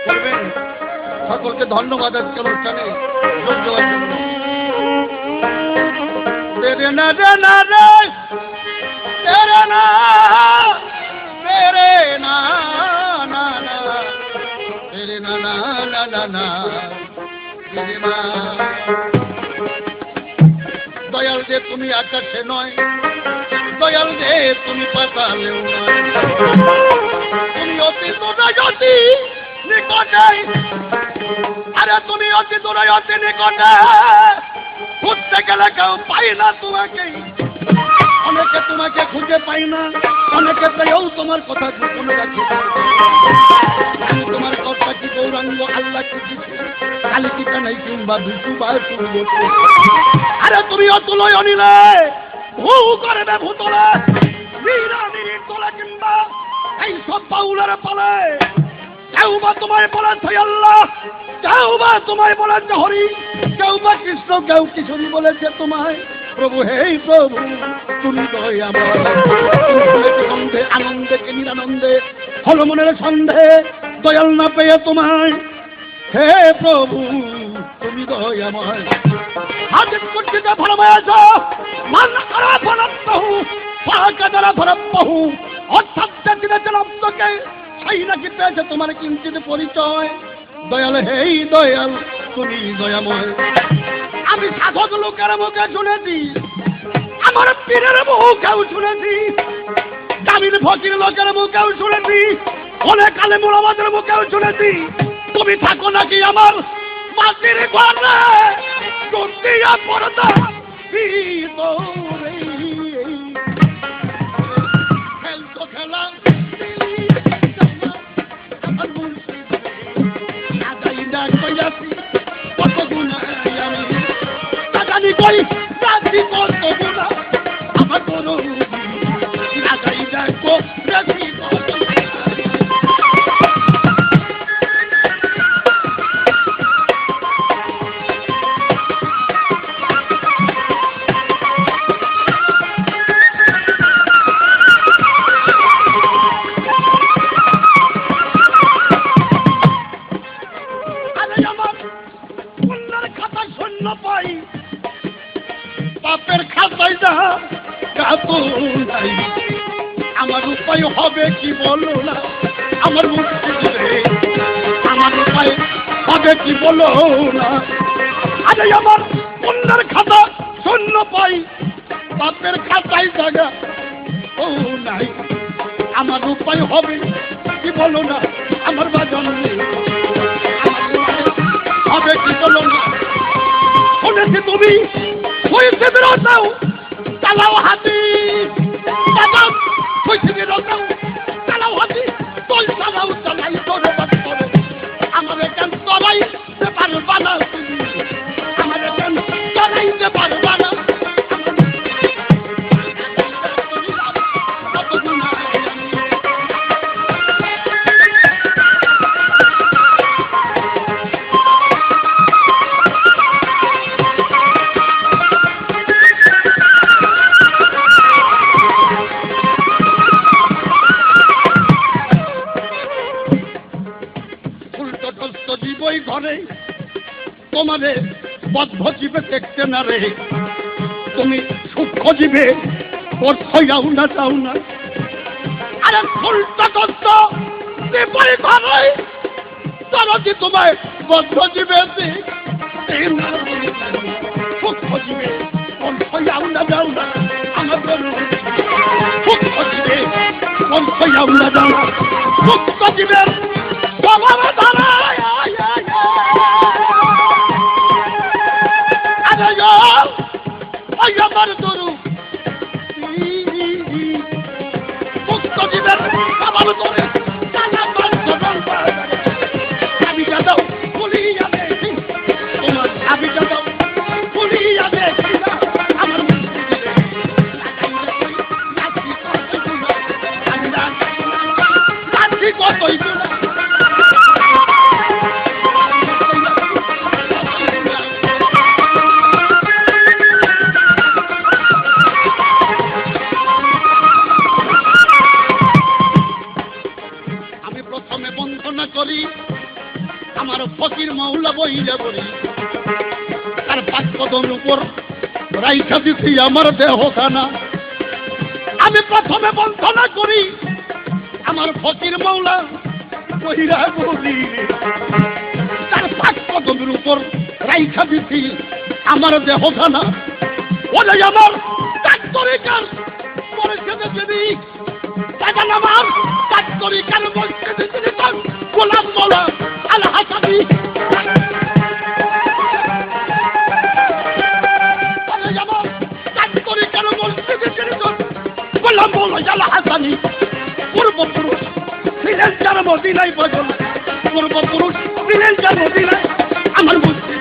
করবেন। সকলকে ধন্যবাদ আজকে অনুষ্ঠানে যোগ দেওয়ার জন্য। তেরে না রে না রে, তেরে না, তেরে না না না, তেরে না না না না না, তেরে না। দয়াল যে তুমি আকাশে নয়, দয়াল যে তুমি পাতালেও নয়, তুমি অতি দূরে নিকটে, আরে তুমি অতি দূরে অতি নিকটে, খুঁজতে গেলে কেউ পাই না তোমাকে, অনেকে তোমাকে খুঁজে পাই না, অনেকে পেয়েও তোমার কথা গোপনে রাখে। তোমার কথা কি গৌরাঙ্গ আল্লাহ কি কালী কি কানাই কিংবা বিষ্ণু বা আরে তুমি অতুলয় অনিলে ভূ করবে ভূতলে তোলা কিংবা এই সব বাউলের পালে, কেউ বা তোমায় বলেছে আল্লাহ, কেউ বা তোমায় বলেছে হরি, কেউ বা কৃষ্ণ, কেউ কিশোরী বলেছে তোমায় প্রভু। হে প্রভু তুমি দয়াময়, সন্ধে আনন্দে কে নিরানন্দে হল মনের সন্ধে, দয়াল না পেয়ে তোমায় হে প্রভু তুমি দয়াময়। হাজির করতে ভালোবাস মান করা ভরপ্রভু পাকা দ্বারা ভরপ্রভু, অর্থাৎ দিনে জনকে সেই নাকি পেয়েছে তোমার কিঞ্চিত পরিচয়। দয়াল হেই দয়াল তুমি দয়াময়। আমি সাধক লোকের মুখে শুনেছি, আমার পীরের মুখেও শুনেছি, দামির ফকির লোকের মুখেও শুনেছি, অনেক আলেম ওলামাদের মুখেও শুনেছি, তুমি থাকো নাকি আমার মাটির ঘরে দুনিয়া পর্দা ভিতরে খেলতো খেলা আমার মুর্শিদ আগাই না কইয়াছি কত গুনাহ আমি জানি কই জানি কত গুনাহ আমার করো আগাই না কো রাজি কত পাপের খাতায় যা কাতো নাই, আমার উপায় হবে কি বলো না, আমার মুক্তি আমার উপায় হবে কি বলো না। আরে আমার পুণ্যের খাতা শূন্য পাই, পাপের খাতায় জায়গা ও নাই, আমার উপায় হবে কি বলো না, আমার বাজন হবে কি বলো না। শুনেছি তুমি হয়েছে বেরোতাও চালাও হাতি, চালাও হয়েছে বেরোতাও চালাও হাতি, তোল চালাও চালাই তোরে বাড়ি তোরে, আমার এখান চলাইতে পারবা না তুমি, আমার এখান চলাইতে পারবা না। ঘরে তোমারে বদ্ধ জীবে দেখতে না রে, তুমি সূক্ষ্ম জীবে যাও না যাও না। আরে উল্টা কষ্ট ঘরে তোমায় বদ্ধ জীবে সূক্ষ্ম জীবে যাও না যাও না, আমাদের সূক্ষ্ম জীবে যাও না যাও না, সূক্ষ্ম জীবের স্বভাবে দাঁড়ায় আমার দরু মুক্ত জীবের আমার ধরে আমি যাও পুলি যাবে তোমার আমি যাও পুলি যাবে আমার কতই আমার ফকির মাওলা বইলে বলি তার পাঁচ কদমের উপর রাইখা দিছি আমার দেহখানা। আমি প্রথমে বন্ধনা করি আমার ফকির মাওলা বইরা বলি তার পাঁচ কদমের উপর রাইখা দিছি আমার দেহখানা। ওরে আমার ডাক্তারিকার পরিষদে যদি দাদা আমার ডাক্তারিকার পরিষদে যদি গোলাম মোলা আল হাসানি গোলাম মোলা আল হাসানি পূর্বপুরুষ ছিলেন যার মদিনায় বদল পূর্বপুরুষ ছিলেন যার মদিনায় আমার বন্দি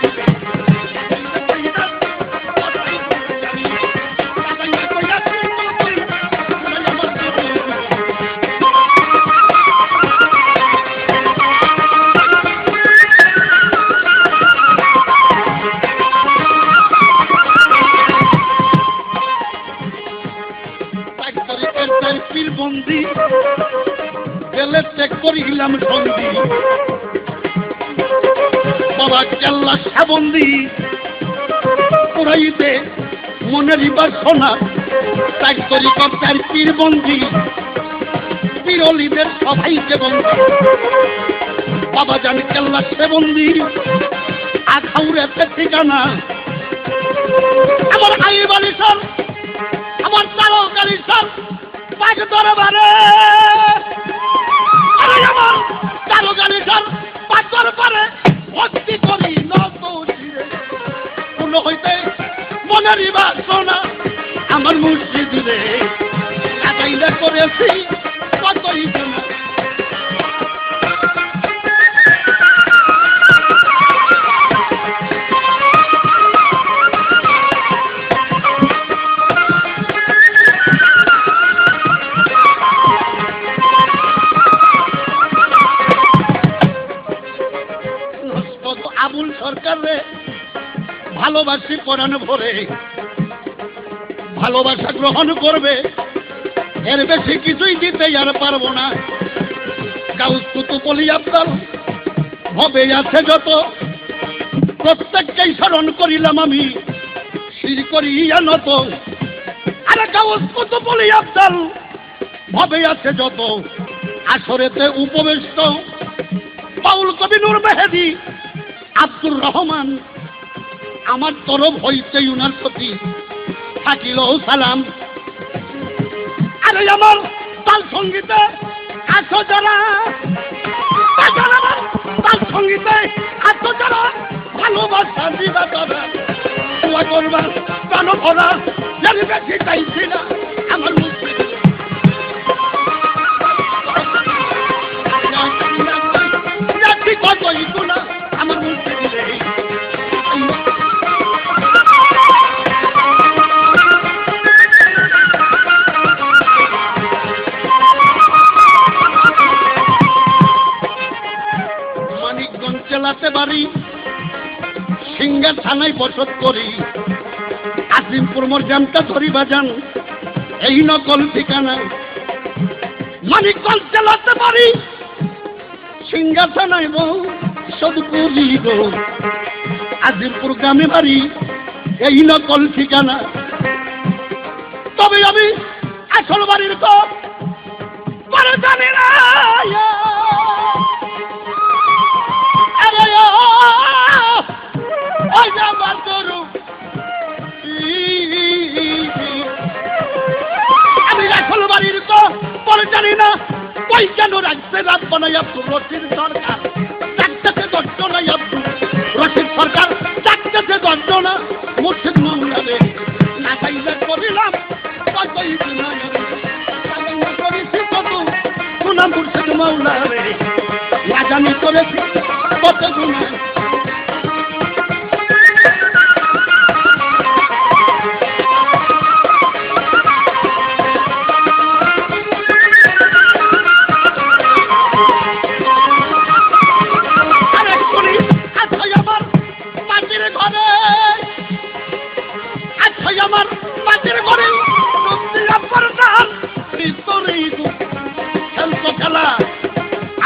গেলে চেক করিলাম সন্ধি বাবা কেল্লা সাবন্দি পুরাইতে মনের বাসনা ত্যাগ করি কর্তার পীর বন্দি পীরলিদের সবাইকে বন্দি বাবা জান কেল্লা সেবন্দি আখাউড়েতে ঠিকানা আমার আই বালিশান আমার তারো গালিশান পাঁচ দরবারে আমার তারো গালিশান পাঁচ দরবারে ভক্তি করি কোন হইতে মনের বাসনা আমার মুর্শিদে কাটাইলে করেছি কতই জানা। আবুল সরকার রে ভালোবাসি পরাণ ভরে ভালোবাসা গ্রহণ করবে এর বেশি কিছুই দিতে আর পারবো না। গাউস কুতুব ওলি আফজাল ভবে আছে যত প্রত্যেককেই স্মরণ করিলাম আমি শির করিয়া নত। আরে গাউস কুতুব ওলি আফজাল ভবে আছে যত আসরেতে উপবেষ্ট বাউল কবি নূর মেহেদি আব্দুর রহমান আমার তরফ হইতে উনার প্রতি থাকিল সালাম। আরে আমার তাল সঙ্গীতে আছো যারা তাল সঙ্গীতে আছো যারা ভালোবাসা দিবা তারা দোয়া করবা প্রাণ ভরা জানি বেশি চাইছি না আমার মুক্তি কতই গুণা আমার মুক্তি দিলে মানিকগঞ্জ জেলাতে বাড়ি সিঙ্গা থানায় বসত করি আজিমপুর মরজামটা ধরি বাজান এই নকল ঠিকানা। মানিকগঞ্জ জেলাতে বাড়ি সিঙ্গা থানায় বসত করি গো আজিমপুর গ্রামে বাড়ি এই নকল ঠিকানা। তবে আমি আসল বাড়ির তো জানি না আমি আসল বাড়ির তো পরে জানি না কই কেন রাখছে রাত বানাই আব্দুর রশিদ সরকার ডাকতেছে দর্শনা আব্দুর রশিদ সরকার ডাকতেছে দর্শনা মুর্শিদ মাওলারে না পাইলে করিলাম কতই গুনাহ করেছি কত গুনাহ মুর্শিদ মাওলারে না জানি করেছি কত গুনাহ।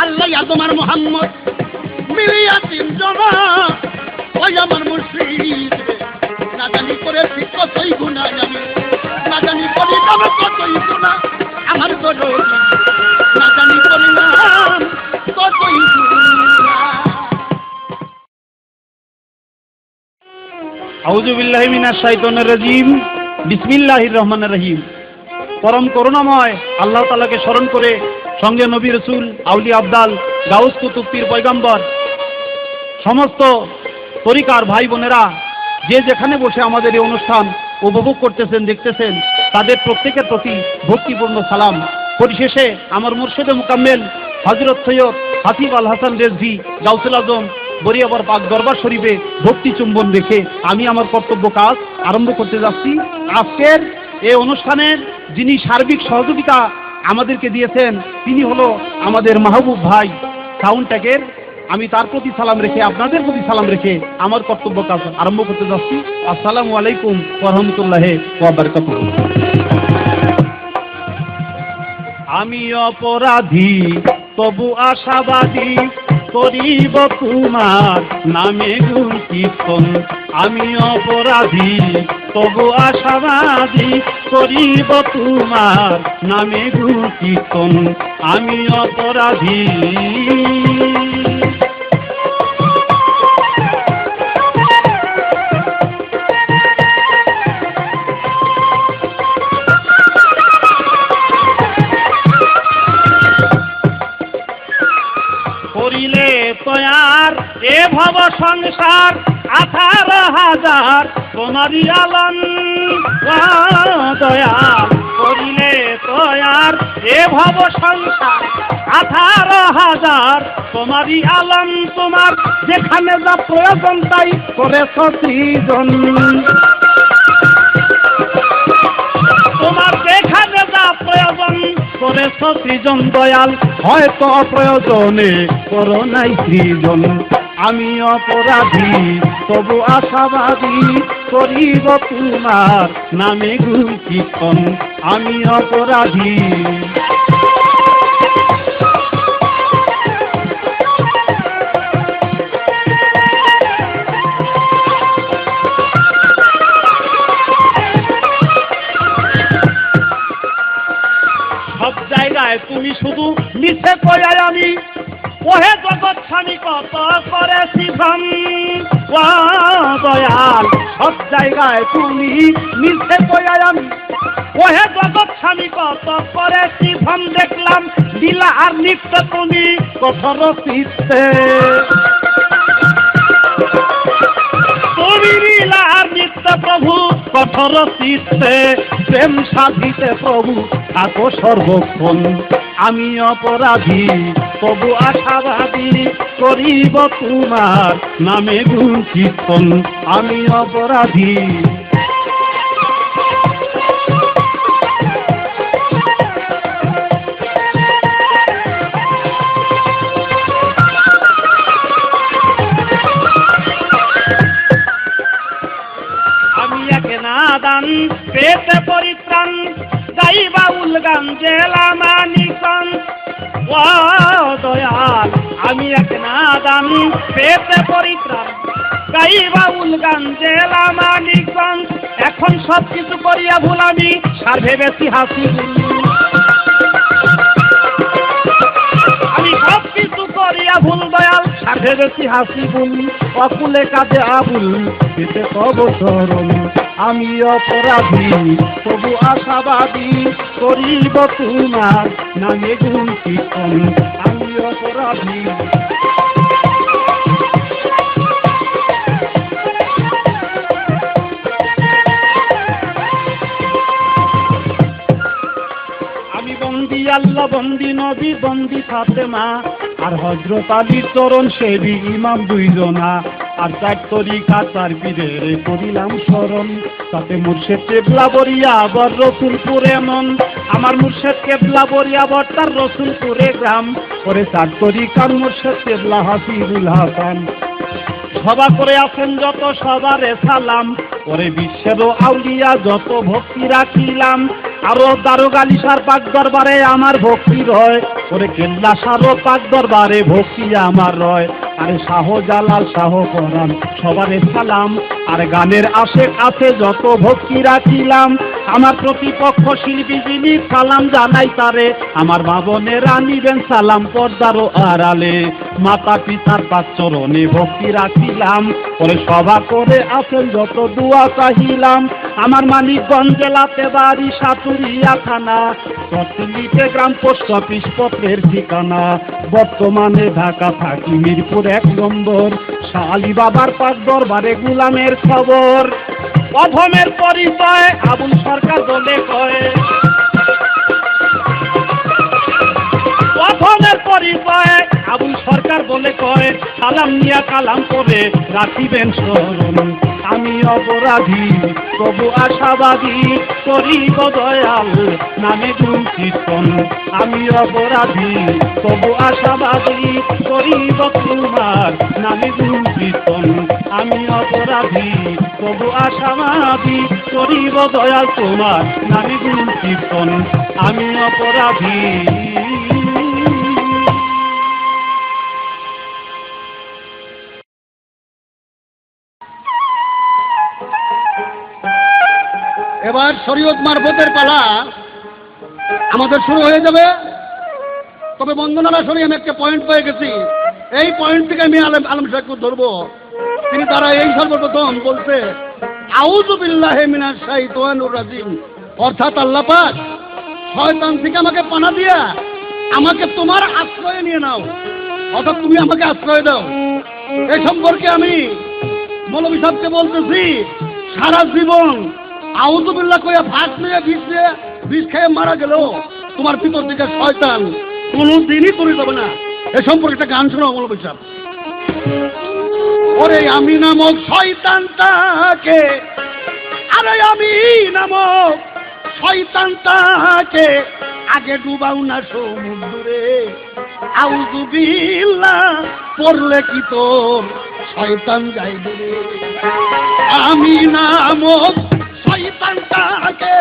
আল্লাহ তোমার মোহাম্মদ মিলিয়া জমা ওই আমার মুর্শিদ না জানি করেছি কতই গুণা জানি না জানি করি তবে কতই গুণা আমার দরদি না জানি করিলাম কতই গুণা। আউযু বিল্লাহি মিনাশ শাইতানির রাজিম। বিসমিল্লাহির রহমানির রহিম। পরম করুণাময় আল্লাহ তাআলাকে স্মরণ করে সঙ্গে নবী রাসূল আউলিয়া আবদাল গাউস কুতুব পীর পয়গম্বর সমস্ত তরিকার ভাই বোনেরা যে যেখানে বসে আমাদের এই অনুষ্ঠান উপভোগ করতেছেন দেখতেছেন তাদের প্রত্যেকের প্রতি ভক্তিপূর্ণ সালাম। পরিশেষে আমার মুর্শিদে মুকাম্মেল হযরত সৈয়দ হাসিব আল হাসান রেজভী গাউসুল আজম বরিয়াবার পাক দরবার শরীফে ভক্তি চুম্বন রেখে আমি আমার কর্তব্য কাজ আরম্ভ করতে যাচ্ছি। আজকের এই অনুষ্ঠানের যিনি সার্বিক সহযোগিতা আমাদেরকে দিয়েছেন তিনি হলো আমাদের মাহবুব ভাই সাউন্ড ট্যাগের। আমি তার প্রতি সালাম রেখে আপনাদের প্রতি সালাম রেখে আমার কর্তব্য কাজ আরম্ভ করতে যাচ্ছি। আসসালামু আলাইকুম ওয়া রাহমাতুল্লাহি ওয়া বারাকাতুহু। আমি অপরাধী তবু আশাবাদী করিব তোমার নামে গুণ কীর্তন। আমি অপরাধী তবু আশাবাদী করিব তোমার নামে গুণ কীর্তন। আমি অপরাধী করিলে তয়ার এ ভব সংসার 18,000 তোমারই আলম দয়াল। করিলে তয়ার এ ভব সংসার 18,000 তোমারই আলম। তোমার যেখানে যা প্রয়োজন তাই করেছ সৃজন। তোমার যেখানে যা প্রয়োজন করেছ সৃজন দয়াল। হয়তো প্রয়োজনে করো নাই সৃজন। আমি অপরাধী তবু আশাবাদী করিব তোমার নামে গুণ কীর্তন। আমি অপরাধী সব জায়গায় তুমি শুধু মিছে কয়ায় আমি ওহে জগৎ স্বামী কত করেছি ভ্রম দয়াল। সব জায়গায় তুমি মিছে কয়ায় আমি ওহে জগৎ স্বামী কত করেছি ভ্রম। দেখলাম লীলা আর নিত্য তুমি কঠোর চিত্তে। তুমি লীলা আর নিত্য প্রভু কঠোর চিত্তে। প্রেম সাধিতে প্রভু থাকো সর্বক্ষণ। আমি অপরাধী তবু আশাবাদী করিব তোমার নামে গুণ কীর্তন। আমি অপরাধী আমি একে নাদান পেতে পরিত্রাণ গাই বাউল গান জেলা মানিকন ও দয়াল। আমি এক নাদান পেতে পরিত্রাণ গাই বাউল গান জেলা মানিকন। এখন সব কিছু করিয়া ভুল আমি সার ভেবেছি হাসি। আমি সব কিছু করিয়া ভুল দয়াল সার ভেবেছি হাসি ভুল। অকুলে কাজে আবুল পেতে কব চরণ। আমি অপরাধী তবু আশাবাদী করিব তোমার নামে গুণ কীর্তন। আমি অপরাধী আমি বন্দি আল্লাহ বন্দি নবী বন্দি ফাতেমা আর হযরত আলীর চরণ সেবী ইমাম দুইজনা। আর 4 তরিকা 4 পীরের করিলাম স্মরণ। তাতে মুর্শিদ কেবলা বরিয়াবর রসুলপুরে মন। আমার মুর্শিদ কেবলা বরিয়াবর তার রসুলপুরে গ্রাম। করে 4 তরিকার মুর্শিদ কেবলা হাসিবুল হাসান। সভা করে আছেন যত সবারে সালাম, ওরে বিশ্বের আউলিয়া যত ভক্তি রাখিলাম, আরো দারোগালিসার পাক দরবারে আমার ভক্তি রয়, ওরে কেল্লা সারো পাক দরবারে ভক্তি আমার রয়। আরে শাহজালাল শাহ পরাণ সবারে সালাম, আর গানের আশেক আছে যত ভক্তি রাখিলাম, আমার প্রতিপক্ষ শিল্পী যিনি সালাম জানাই তারে, আমার মা বোনেরা নিবেন সালাম পর্দারও আড়ালে, মাতা পিতার পাঁচ চরণে ভক্তি রাখিলাম, ওরে সভা করে আছেন যত দুয়া চাহিলাম, আমার মানিকগঞ্জ জেলাতে বাড়ি সাটুরিয়া থানা, চট্টলিতে গ্রাম পোস্ট অফিস পত্রের ঠিকানা, বর্তমানে ঢাকা থাকি মিরপুর 1 নম্বর, শালি বাবার পাক দরবারে গুলামের খবর। অধমের পরিচয় আবুল সরকার বলে কয়, অধমের পরিচয় আবুল সরকার বলে কয়, সালাম নিয়া কালাম করে রাখিবেন স্মরণ, আমি অপরাধী তবু আশাবাদী করিব দয়াল নামে গুণ কীর্তন, আমি অপরাধী তবু আশাবাদী করিব তোমার নামে গুণ কীর্তন, আমি অপরাধী তবু আশাবাদী করিব দয়াল তোমার নামে গুণ কীর্তন, আমি অপরাধী। এবার শরীয়ত মারফতের পালা আমাদের শুরু হয়ে যাবে। তবে বন্দনারা শুনে আমি একটা পয়েন্ট পেয়ে গেছি, এই পয়েন্ট থেকে আমি আলম সাহেবকে ধরবো। তিনি তারা এই সর্বপ্রথম বলছে আউযু বিল্লাহি মিনাশ শাইতানির রাজিম, অর্থাৎ আল্লাহ পাক শয়তান থেকে আমাকে পানা দিয়া আমাকে তোমার আশ্রয়ে নিয়ে নাও, অর্থাৎ তুমি আমাকে আশ্রয় দাও। এই সম্পর্কে আমি মৌলভী সাহেবকে বলতেছি, সারা জীবন আউযু বিল্লাহ কইয়া ভাত নিয়ে বিষ খেয়ে মারা গেল তোমার ভিতর থেকে শয়তান কোনোদিনই তৈরি হবে না। এ সম্পর্কে একটা গান শোনাও মৌলভী সাহেব। ওরে আমি নামক শয়তানটাকে, আরে আমি নামক শয়তানটাকে আগে ডুবাও না সমুদ্রে, আউযু বিল্লাহ পড়লে কি তোর শয়তান যাইবে রে। আমি নামক শয়তানটাকে,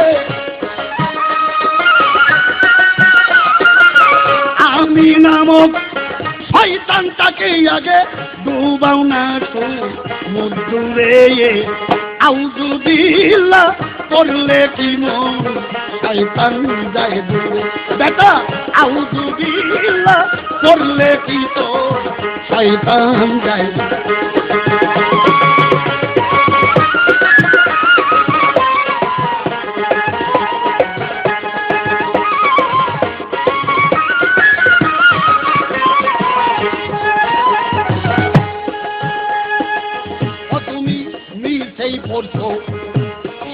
আমি নামক শয়তানটাকে আগে ডুবাও না সমুদ্রে, আউযু বিল্লাহ পড়লে কি মন শয়তান যাইবে বেটা, আউযু বিল্লাহ পড়লে কি তোর শয়তান যাইবে।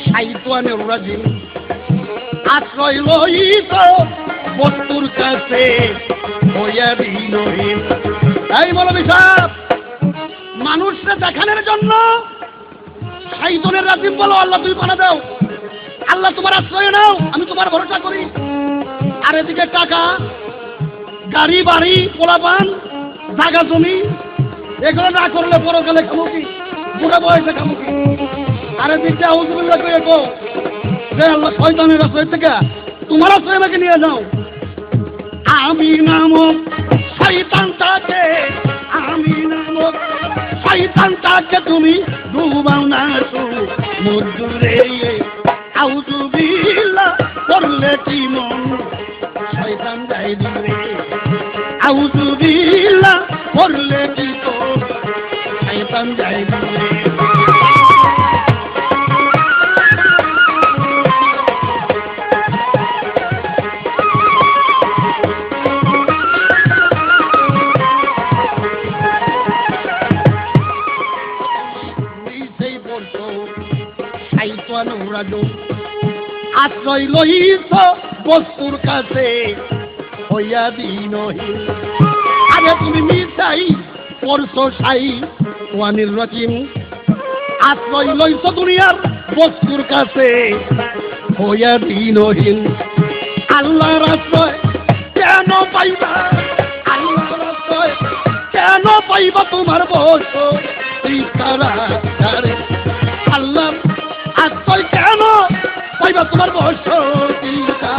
শয়তানের রাজিম আশ্রয় লইত বস্তুর কাছে হইয়া বিনহীন। তাই মৌলভী সাহেব, মানুষকে দেখানোর জন্য শয়তানের রাজিম বলো আল্লাহ তুমি পানা দাও, আল্লাহ তোমার আশ্রয় নাও, আমি তোমার ভরসা করি। আর এদিকে টাকা, গাড়ি, বাড়ি, পোলাপান, জায়গা জমি, এগুলো না করলে পরকালে খামো কি, বুড়া বয়সে খামো কি। আরে দিকে আউযু বিল্লাহ কইয়া কো যে আল্লাহ শয়তানের আশ্রয় থেকে তোমার আশ্রয় আমাকে নিয়ে যাও। আমি নামক শয়তানটাকে, আমি নামক শয়তানটাকে তুমি ডুবাও না সমুদ্রে, আউযু বিল্লাহ পড়লে কি মন শয়তান যাইবে রে, আউযু বিল্লাহ পড়লে কি তোর শয়তান যাইবে রে। আশ্রয় লইছ বস্তুর কাছে হইয়া দিনহীন। আরে তুমি মিছাই পড়ছ শয়তানির রাজিম, আশ্রয় লইছ দুনিয়ার বস্তুর কাছে হইয়া দিনহীন। আল্লাহর আশ্রয় কেন পাইবা, আল্লাহর আশ্রয় কেন পাইবা তোমার বস তারা আল্লাহ আজ তুই কেন পাইবা তোমার বসতিটা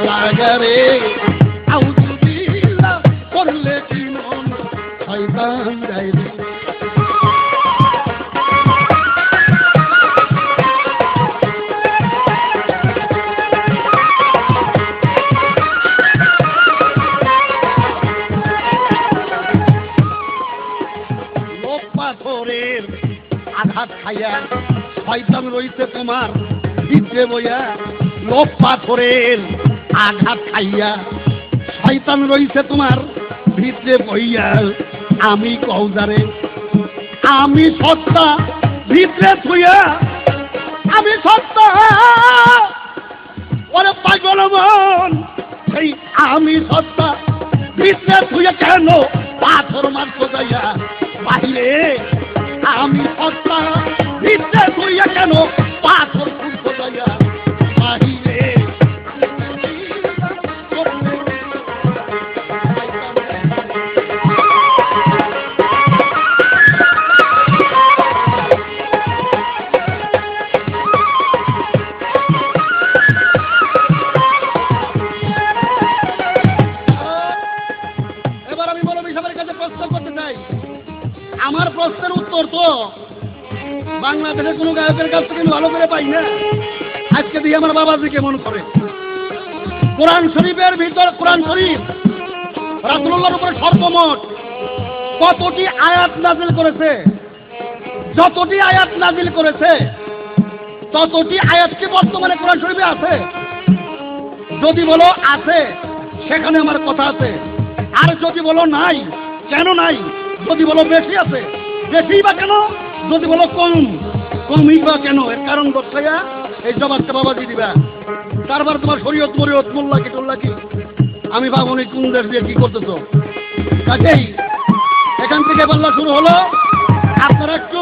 লাগারে আউযুবিল্লাহ করলে কি মন শয়তান যায় রে। পাথরের আঘাত খাইয়া শয়তান রইছে তোমার ভিতরে বইয়া। লোক পাথরের আঘাত খাইয়া শয়তান রইছে তোমার ভিতরে বইয়া। আমি কৌজারে আমি সত্তা ভিতরে থুইয়া আমি সত্তা ওরে পাগল মন সেই আমি সত্তা ভিতরে থুইয়া কেন পাথর মারতে যাইয়া বাহিরে। আমি সত্তা ভিতরে থুইয়া কেন পাথর খুঁজতে যাইয়া বাহিরে। এবার আমি মৌলভী সাহেবের কাছে প্রশ্ন করতে চাই। আমার প্রশ্নের উত্তর তো বাংলাদেশের কোনো গায়কের কাছ থেকে ভালো করে পাই না। আজকে দিয়ে আমার বাবাজিকে মনে করে কোরআন শরীফের ভিতর কোরআন শরীফ রাসূলুল্লাহর উপরে সর্বমোট কতটি আয়াত নাজিল করেছে? যতটি আয়াত নাজিল করেছে ততটি আয়াত কি বর্তমানে কোরআন শরীফে আছে? যদি বলো আছে সেখানে আমার কথা আছে, আর যদি বলো নাই কেন নাই? যদি বলো বেশি আছে বেশি বা কেন? যদি বলো কমই বা কেন? এর কারণ দর্শাইয়া এই জবাবটা বাবাজি দিবা। তারপর তোমার শরীয়ত মরিয়ত মোল্লা কি টোল্লা কি আমি ভাবনি কোন দেশ দিয়ে কি করতেছো। কাজেই এখান থেকে বললা শুরু হলো। আপনারা একটু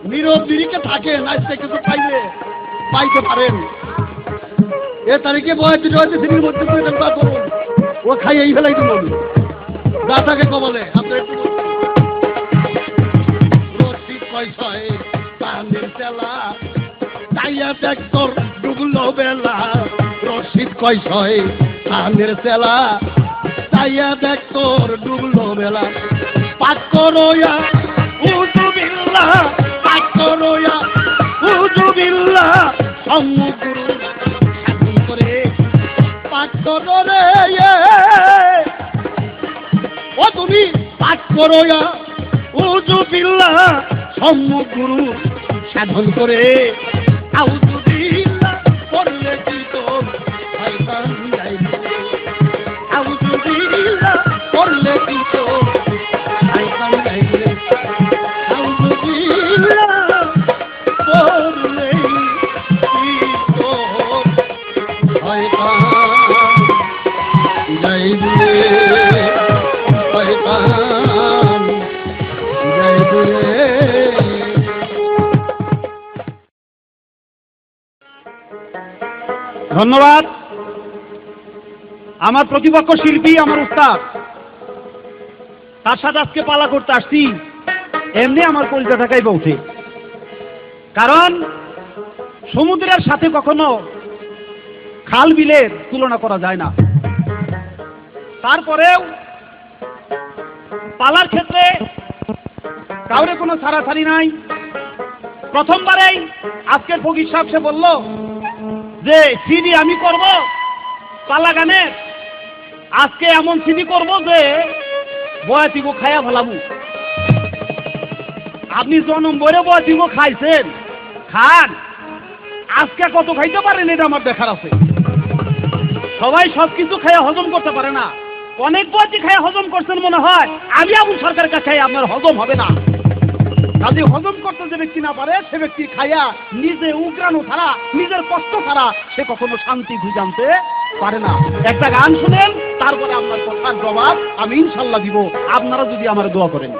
নীরব নিরিখে থাকেন, আজকে কিছু পাইতে পারেন। এ তারিখে বয়সে সিনির মধ্যে করুন, ও খাই এই ফেলাই দিল দাতাকে কবলে। আপনার একটু রশিদ কয়শয় তানের তেলা তাইয়া ট্যাক্টর ডুবলো বেলা। রশিদ কয়শয় তানের তেলা তাইয়া ট্যাক্টর ডুবলো বেলা। পাক করোয়া উযুবিল্লাহ পাক করোয়া উযুবিল্লাহ সম্মুগুরু সাধন করে পাক করো রে। ও তুমি পাঠ করো উযুবিল্লাহ সম্মুগুরু সাধন করে। আউযুবিল্লাহ করলে কি তোর শয়তান যাইবে? আউযুবিল্লাহ করলে কি তোর শয়তান যাইবে? আউযুবিল্লাহ করলে কি তোর শয়তান যাইবে? ধন্যবাদ। আমার প্রতিপক্ষ শিল্পী আমার উস্তাদ, তার সাথে আজকে পালা করতে আসছি। এমনি আমার কলিজা ঢাকাইবা উঠে, কারণ সমুদ্রের সাথে কখনো খাল বিলের তুলনা করা যায় না। তারপরেও পালার ক্ষেত্রে কাউরে কোনো ছাড়াছাড়ি নাই। প্রথমবারেই আজকের ফকির সাহেব সে বলল যে সিডি আমি করব পালা গানের। আজকে এমন সিডি করব যে বয়াতিগো খাইয়া ফেলাবো। আপনি জনম বইরে বয়াতিগো খাইছেন, খান, আজকে কত খাইতে পারেন এটা আমার দেখার আছে। সবাই সবকিছু খাইয়া হজম করতে পারে না। অনেক বয়াতি খাইয়া হজম করছেন মনে হয়, আমি আবুল সরকারের কাছে খাই আপনার হজম হবে না। কাজে হজম করতে যে ব্যক্তি না পারে সে ব্যক্তি খাইয়া নিজে উগ্রানো ছাড়া, নিজের কষ্ট ছাড়া সে কখনো শান্তি খুঁজে আনতে পারে না। একটা গান শুনেন, তারপরে আপনার কথার জবাব আমি ইনশাল্লাহ দিব, আপনারা যদি আমার দোয়া করেন।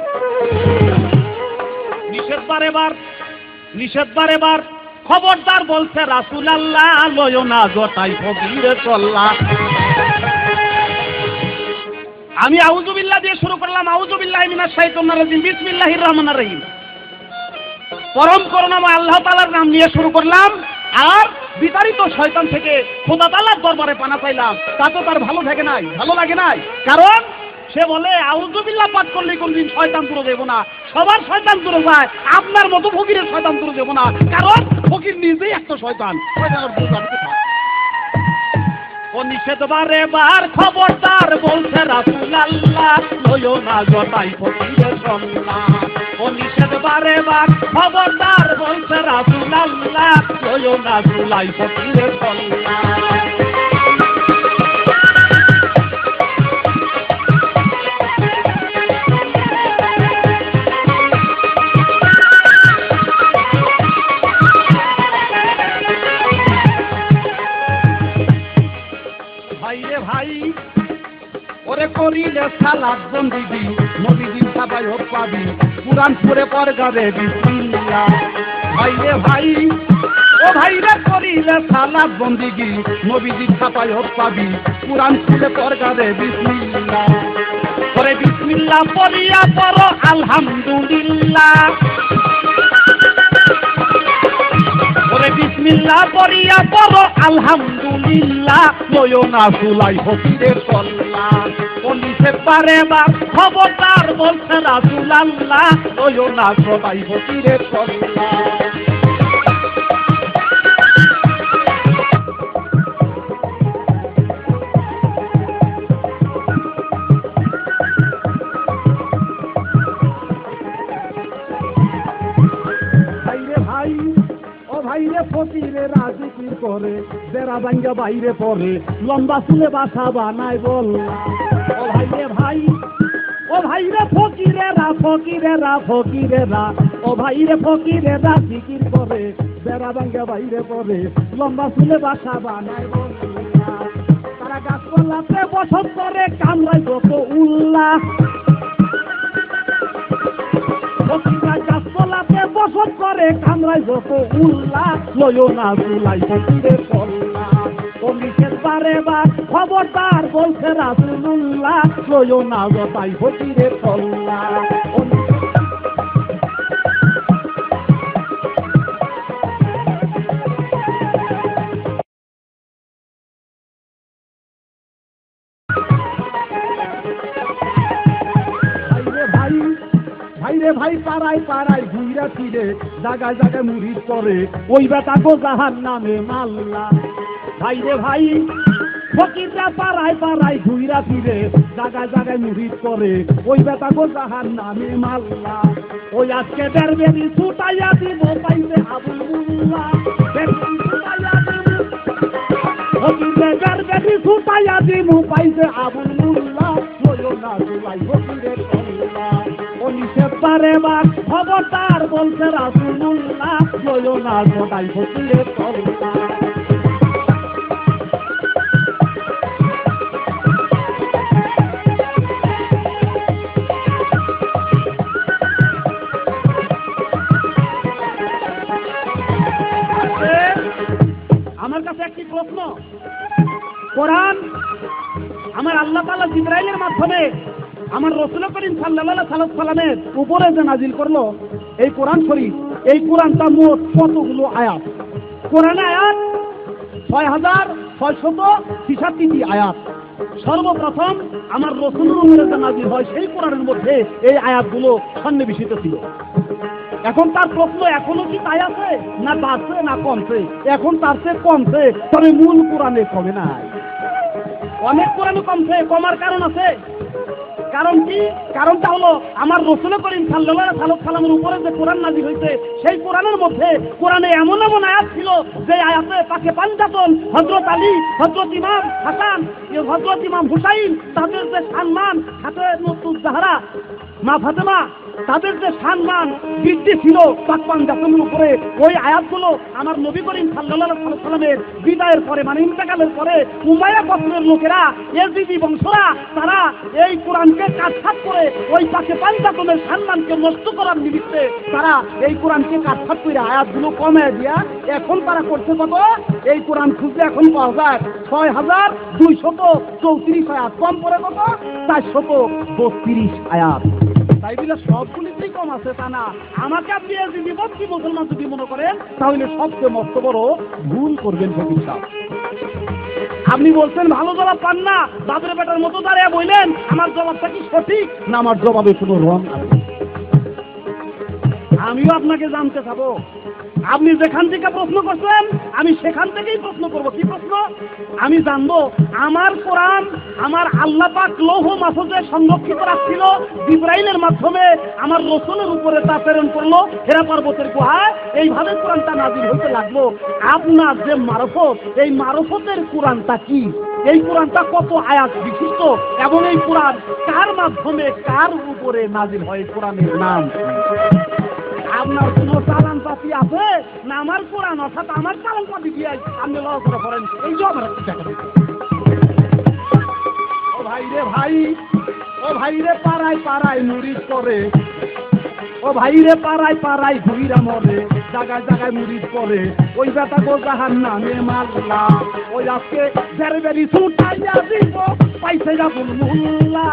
নিষেধবার এবার খবরদার বলছে রাসূলুল্লাহ লয় না গোটাই ফকির চল্লা। আমি আউযুবিল্লাহ দিয়ে শুরু করলাম, আউযুবিল্লাহি মিনাশ শাইতানির রাজিম, বিসমিল্লাহির রহমানির রহিম। পরম করুণাময় আল্লাহ তাআলার নাম নিয়ে শুরু করলাম, আর বিতাড়িত শয়তান থেকে খোদা তাআলার দরবারে পানা চাইলাম। তা তো তার ভালো থাকে নাই, ভালো লাগে নাই, কারণ সে বলে আউযুবিল্লাহ পাঠ করলে কোনদিন শয়তান দূরে দেব না। সবার শয়তান দূরে যায়, আপনার মতো ফকিরের শয়তান দূরে দেব না, কারণ ফকির নিজেই একটা শয়তান। শয়তানের দূর যাবে কোথায়? ও নিষেধ বারে বার খবরদার বলছে রাসূলুল্লাহ, লয়ো না জটাই ফকিরের সন্ধান। ও নিষেধ বারে বার খবরদার বলছে রাসূলুল্লাহ, লয়ো না জুলাই ফকিরের সন্ধান। ভাই ওরে করিলে সালাত বন্দিগি, নবীজি সবাই হোক পাবি, কুরআন পড়ে পর গাবে বিসমিল্লাহ। ভাই রে ভাই, ও ভাই রে করিলে সালাত বন্দিগি, নবীজি সবাই হোক পাবি, কুরআন পড়ে পর গাবে বিসমিল্লাহ। পরে বিসমিল্লাহ পড়িয়া পড়ো আলহামদুলিল্লাহ, ওরে বিসমিল্লাহ পড়িয়া পড়ো আলহামদুলিল্লাহ, লয়ো না জুলাই ফকিরের সন্ধান। ও নিষেধ বারে বার খবরদার বলছে রাসূলুল্লাহ, লয়ো না জুলাই ফকিরের সন্ধান। ভাইরে ফকিরে রাজিকির করে, বেড়া ভাঙ্গা বাইরে পড়ে, লম্বা চুলে বাসা বানায় বল। ও ভাইরে ভাই, ও ভাইরে ফকিরেরা ফকিরেরা ফকিরেরা, ও ভাইরে ফকিরেরা জিকির করে, বেড়া ভাঙ্গা বাইরে পড়ে, লম্বা চুলে বাসা বানায় বল। তারা গাছপালাতে বসত করে, কামড়ায় যত উল্লাস। গাছপালাতে বসত করে, কামড়ায় যত উল্লাস, লয়ো না জুলাই ফকিরের সন্ধান। ও নিষেধ বারে বার খবরদার বলছে রাসূলুল্লাহ, লয়ো না জটাই ফকিরের সন্ধান। ভাইরে ভাই পাড়ায় পাড়ায় ঘুইরা ফিরে, জায়গায় জায়গায় মুরিদ করে, ওই বেটা গো জাহান্নামে মাল্লা। ভাইরে ভাই ফকিররা পাড়ায় পাড়ায় ঘুইরা ফিরে, জায়গায় জায়গায় মুরিদ করে, ওই বেটা গো জাহান্নামে মাল্লা। ওই আজকে বেরবেরি ছুটাইয়া দিব পাইবে আবুল মুল্লা, ফকিরে বেরবেরি ছুটাইয়া দিব পাইবে আবুল মুল্লা, লয়ো না জুলাই ফকিরের সন্ধান। ও নিষেধ বারে বার খবরদার বলছে রাসূলুল্লাহ, লয়ো না জটাই ফকিরের সন্ধান। আমার কাছে একটি প্রশ্ন, কোরআন আমার আল্লাহ তাআলা জিবরাইলের মাধ্যমে আমার রাসূল করিম সাল্লাল্লাহু আলাইহি সাল্লামের উপরে যে নাজিল করলো এই কোরআন শরীফ, এই কোরআনটা মোট কতগুলো আয়াত? কোরআনে আয়াত ৬৬৬৬টি আয়াত। সর্বপ্রথম আমার রাসূলের উপরে যে নাজিল হয় সেই কোরআনের মধ্যে এই আয়াতগুলো সন্নিবেশিত ছিল। এখন তার প্রশ্ন, এখনো কি তাই আছে, না বাড়ছে না কমছে? এখন তার চেয়ে কমছে, তবে মূল কোরআনে কমে নাই। অনেক কোরআনে কমছে, কমার কারণ আছে। কারণ কি? কারণটা হলো আমার রাসূল করিম সাল্লাল্লাহু আলাইহি সাল্লামের উপরে যে কোরআন নাযিল হয়েছে সেই কোরআনের মধ্যে কোরআনে এমন এমন আয়াত ছিল যে আয়াতে তাকে পাঞ্জাতন হযরত আলী, হযরত ইমাম হাসান, হযরত ইমাম হুসাইন, তাদের যে সম্মান, হাতে নতুন জাহরা, মা ফাতেমা তাদের যে সম্মান বৃদ্ধি ছিল পাকপান জাতির উপরে, ওই আয়াতগুলো আমার নবী করিম সাল্লাল্লাহু আলাইহি সাল্লামের বিদায়ের পরে মানে ইন্তেকালের পরে উমাইয়া গোত্রের লোকেরা, এজিদি বংশরা, তারা এই কোরআনকে কাটছাঁট করে ওই পাকপান জাতির সম্মানকে নষ্ট করার নিমিত্তে তারা এই কোরআনকে কাটছাঁট করে আয়াতগুলো কমে দিয়া এখন তারা করছে কত? এই কোরআন খুঁজলে এখন পাওয়া যায় ৬,২৩৪ আয়াত, কম পড়ে কত? ৪৩২ আয়াত। তাই বলে সবগুলিতেই কম আছে তা না। আমাকে আপনি যদি বক্তি মুসলমান যদি মনে করেন তাহলে সবচেয়ে মস্ত বড় ভুল করবেন ফকির সাহেব। আপনি বলছেন ভালো জবাব পান না, বাদরে বেটার মতো দাঁড়িয়ে বললেন আমার জবাবটা কি সঠিক না আমার জবাবে কোনো রং আছে? আমিও আপনাকে জানতে চাবো। আপনি যেখান থেকে প্রশ্ন করছেন আমি সেখান থেকেই প্রশ্ন করব। কি প্রশ্ন? আমি জানবো আমার কোরআন আমার আল্লাহ পাক লৌহ মাহফুজে সংরক্ষিত রাখছিল, জিবরাইলের মাধ্যমে আমার রাসূলের উপরে তা প্রেরণ করলো হেরা পর্বতের গুহায়, এইভাবে কোরআনটা নাযিল হতে লাগলো। আপনার যে মারফত, এই মারফতের কোরআনটা কি? এই কোরআনটা কত আয়াত বিশিষ্ট এবং এই কোরআন কার মাধ্যমে কার উপরে নাযিল হয়? কোরআনের নাম আপনার কোন চালান পাতি আছে না? আমার কোরআন অর্থাৎ আমার চালান পাতি দিয়ে আপনি লড়াচড়া করেন, এই যে আমার ও ভাই রে ভাই, ও ভাই রে পাড়ায় পাড়ায় মুরিদ করে, ও ভাই রে পাড়ায় পাড়ায় ঘুরিরা মরে, জায়গায় জায়গায় মুরিদ করে, ওই বেটা গো জাহান নামে মাল্লা, ওই আজকে বেড়ে বেড়ি ছুটাইয়া দিব পাইছে যাবুল মোল্লা।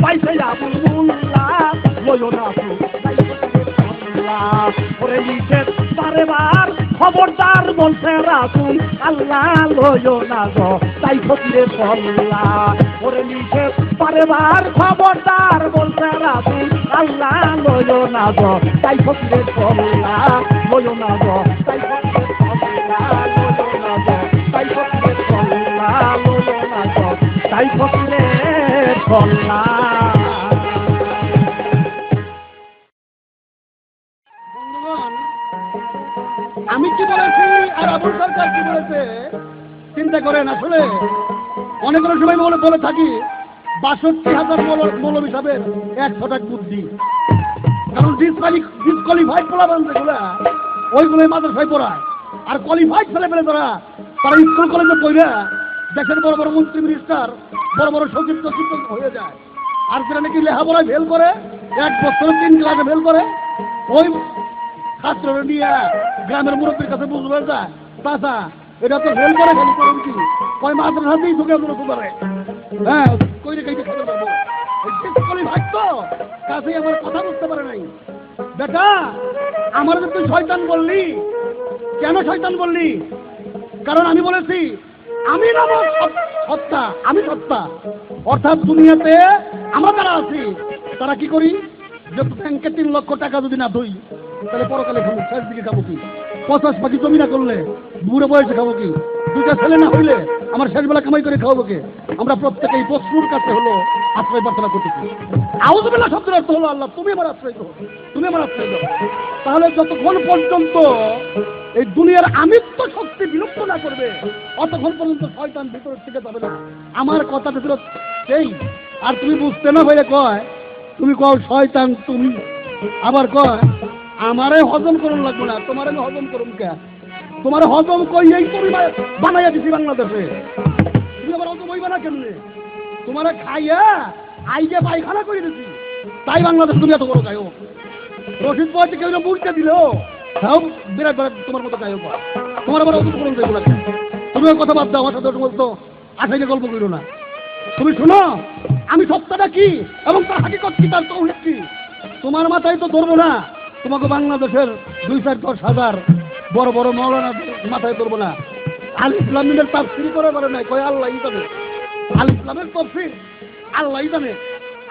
পাইছে আবুল মোল্লা লয়ো না ওরে লিখে বারেবার খবরদার বলছে রাসূল আল্লাহ লয়ো না গো তাই ফকিরের কল্লা। ওরে লিখে বারেবার খবরদার বলছে রাসূল আল্লাহ লয়ো না গো তাই ফকিরের কল্লা, লয়ো না গো তাই ফকিরের কল্লা, লয়ো না গো তাই ফকিরের কল্লা, লয়ো না গো তাই ফকিরের কল্লা। আমি কি বলেছি আর আবুল সরকার কি বলেছে চিন্তা করেন। আসলে অনেকগুলো সময় বলে থাকি ৬২,০০০ মৌলবী সাহেবের ১০০ বুদ্ধি। কারণ ডিসকোয়ালিফাইড পোলাপান যেগুলা ওইগুলোই মাদ্রাসায় পড়ায়, আর কোয়ালিফাইড ছেলে পেলে তারা স্কুল কলেজে পড়ে দেশের বড় বড় মন্ত্রী মিনিস্টার বড় বড় সচিব শিক্ষক হয়ে যায়। আর সেটা নাকি লেখাপড়ায় ফেল করে, ১ বছর ৩ ক্লাসে ফেল করে, ওই ছাত্ররা নিয়ে গ্রামের মুরব্বীর কাছে বুঝবে যায় চাচা এটা তো ফেল করে ফেল করেন কি কয় মাদ্রাসাতেই ঢুকে মনে পারে। হ্যাঁ কই রেখে খেতে পারবো ডিসকোয়ালিফাইড তো কাছেই আমার কথা বুঝতে পারে নাই। বেটা আমার যে তুই শয়তান বললি, কেন শয়তান বললি? কারণ আমি বলেছি আমি নামক সত্তা, আমি সত্তা, অর্থাৎ দুনিয়াতে আমরা যারা আছি তারা কি করি? যে ব্যাংকে ৩ লক্ষ টাকা যদি না ধুই তাহলে পরকালে খাবো, শেষ দিকে খাবো কি? ৫০ পাখি জমি না করলে বুড়ো বয়সে খাবো কি? 2টা ছেলে না হইলে আমার শেষবেলা কামাই করে খাওয়াবো কে? আমরা প্রত্যেকে এই পশুর কাছে হলো আশ্রয় প্রার্থনা করতেছি। আউযুবিল্লাহ শব্দের অর্থ হলো আল্লাহ তুমি আমার আশ্রয় দাও, তুমি আমার আশ্রয় দাও। তাহলে যতক্ষণ পর্যন্ত এই দুনিয়ার আমিত্ব শক্তি বিলুপ্ত না করবে অতক্ষণ পর্যন্ত শয়তান ভিতরে থেকে যাবে না। আমার কথা ভিতরে সেই আর তুমি বুঝতে না হয়ে কয় তুমি কও শয়তান তুমি, আবার কয় আমারে হজম করুন লাগবে না, তোমার আমি হজম করুন কে? তোমার হজম কই এই পরিমাণ বানাইয়া দিছি বাংলাদেশে, তুমি আবার হজম হইবে না কেমনে? তোমার খাইয়া আইগে পায়খানা করে দিছি, তাই বাংলাদেশ তুমি এত বড় গায়ক। রশিদ পয়সা কেউ মুড়তে দিল তাও বিরাট বিরাট তোমার মতো গায়ক, তোমার আবার হজম করুন যাইব লাগবে। তুমি ওই কথা বাদ দাও, আমার সাথে বলতো আঠাইকে গল্প করো না। তুমি শোনো আমি সত্যটা কি এবং তার হাকিকত কি, তার তৌহিদ কি তোমার মাথায় তো ধরবো না। তোমাকে বাংলাদেশের ২-৪-১০ বড় বড় মৌলানা মাথায় ধরবো না। আল ইসলামের তাফসীর করে পারে নাই, কয় আল্লাহই জানে। আল ইসলামের তাফসীর আল্লাহই জানে,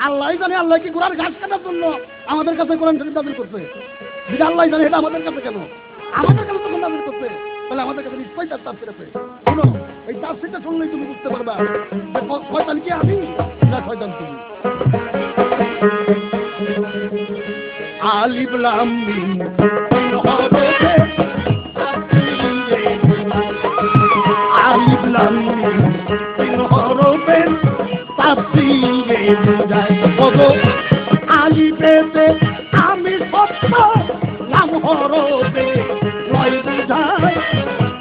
আল্লাহই জানে। আল্লাহ কি গোড়ার ঘাস কাটার জন্য আমাদের কাছে কোরআন শরীফ নাযিল করতে? যদি আল্লাহই জানে এটা আমাদের কাছে কেন? আমাদের কাছে তখন নাযিল করতে, তাহলে আমাদের কাছে নিশ্চয়ই তার তাফসীর আছে। শুনো এই তাফসীরটা শুনলেই তুমি বুঝতে পারবা যে শয়তান কি আমি না শয়তান তুমি। আলিফ লাম মিম আলিফ লাম মিম পেতে আমি সত্য নাম হরবে লয় বুঝায়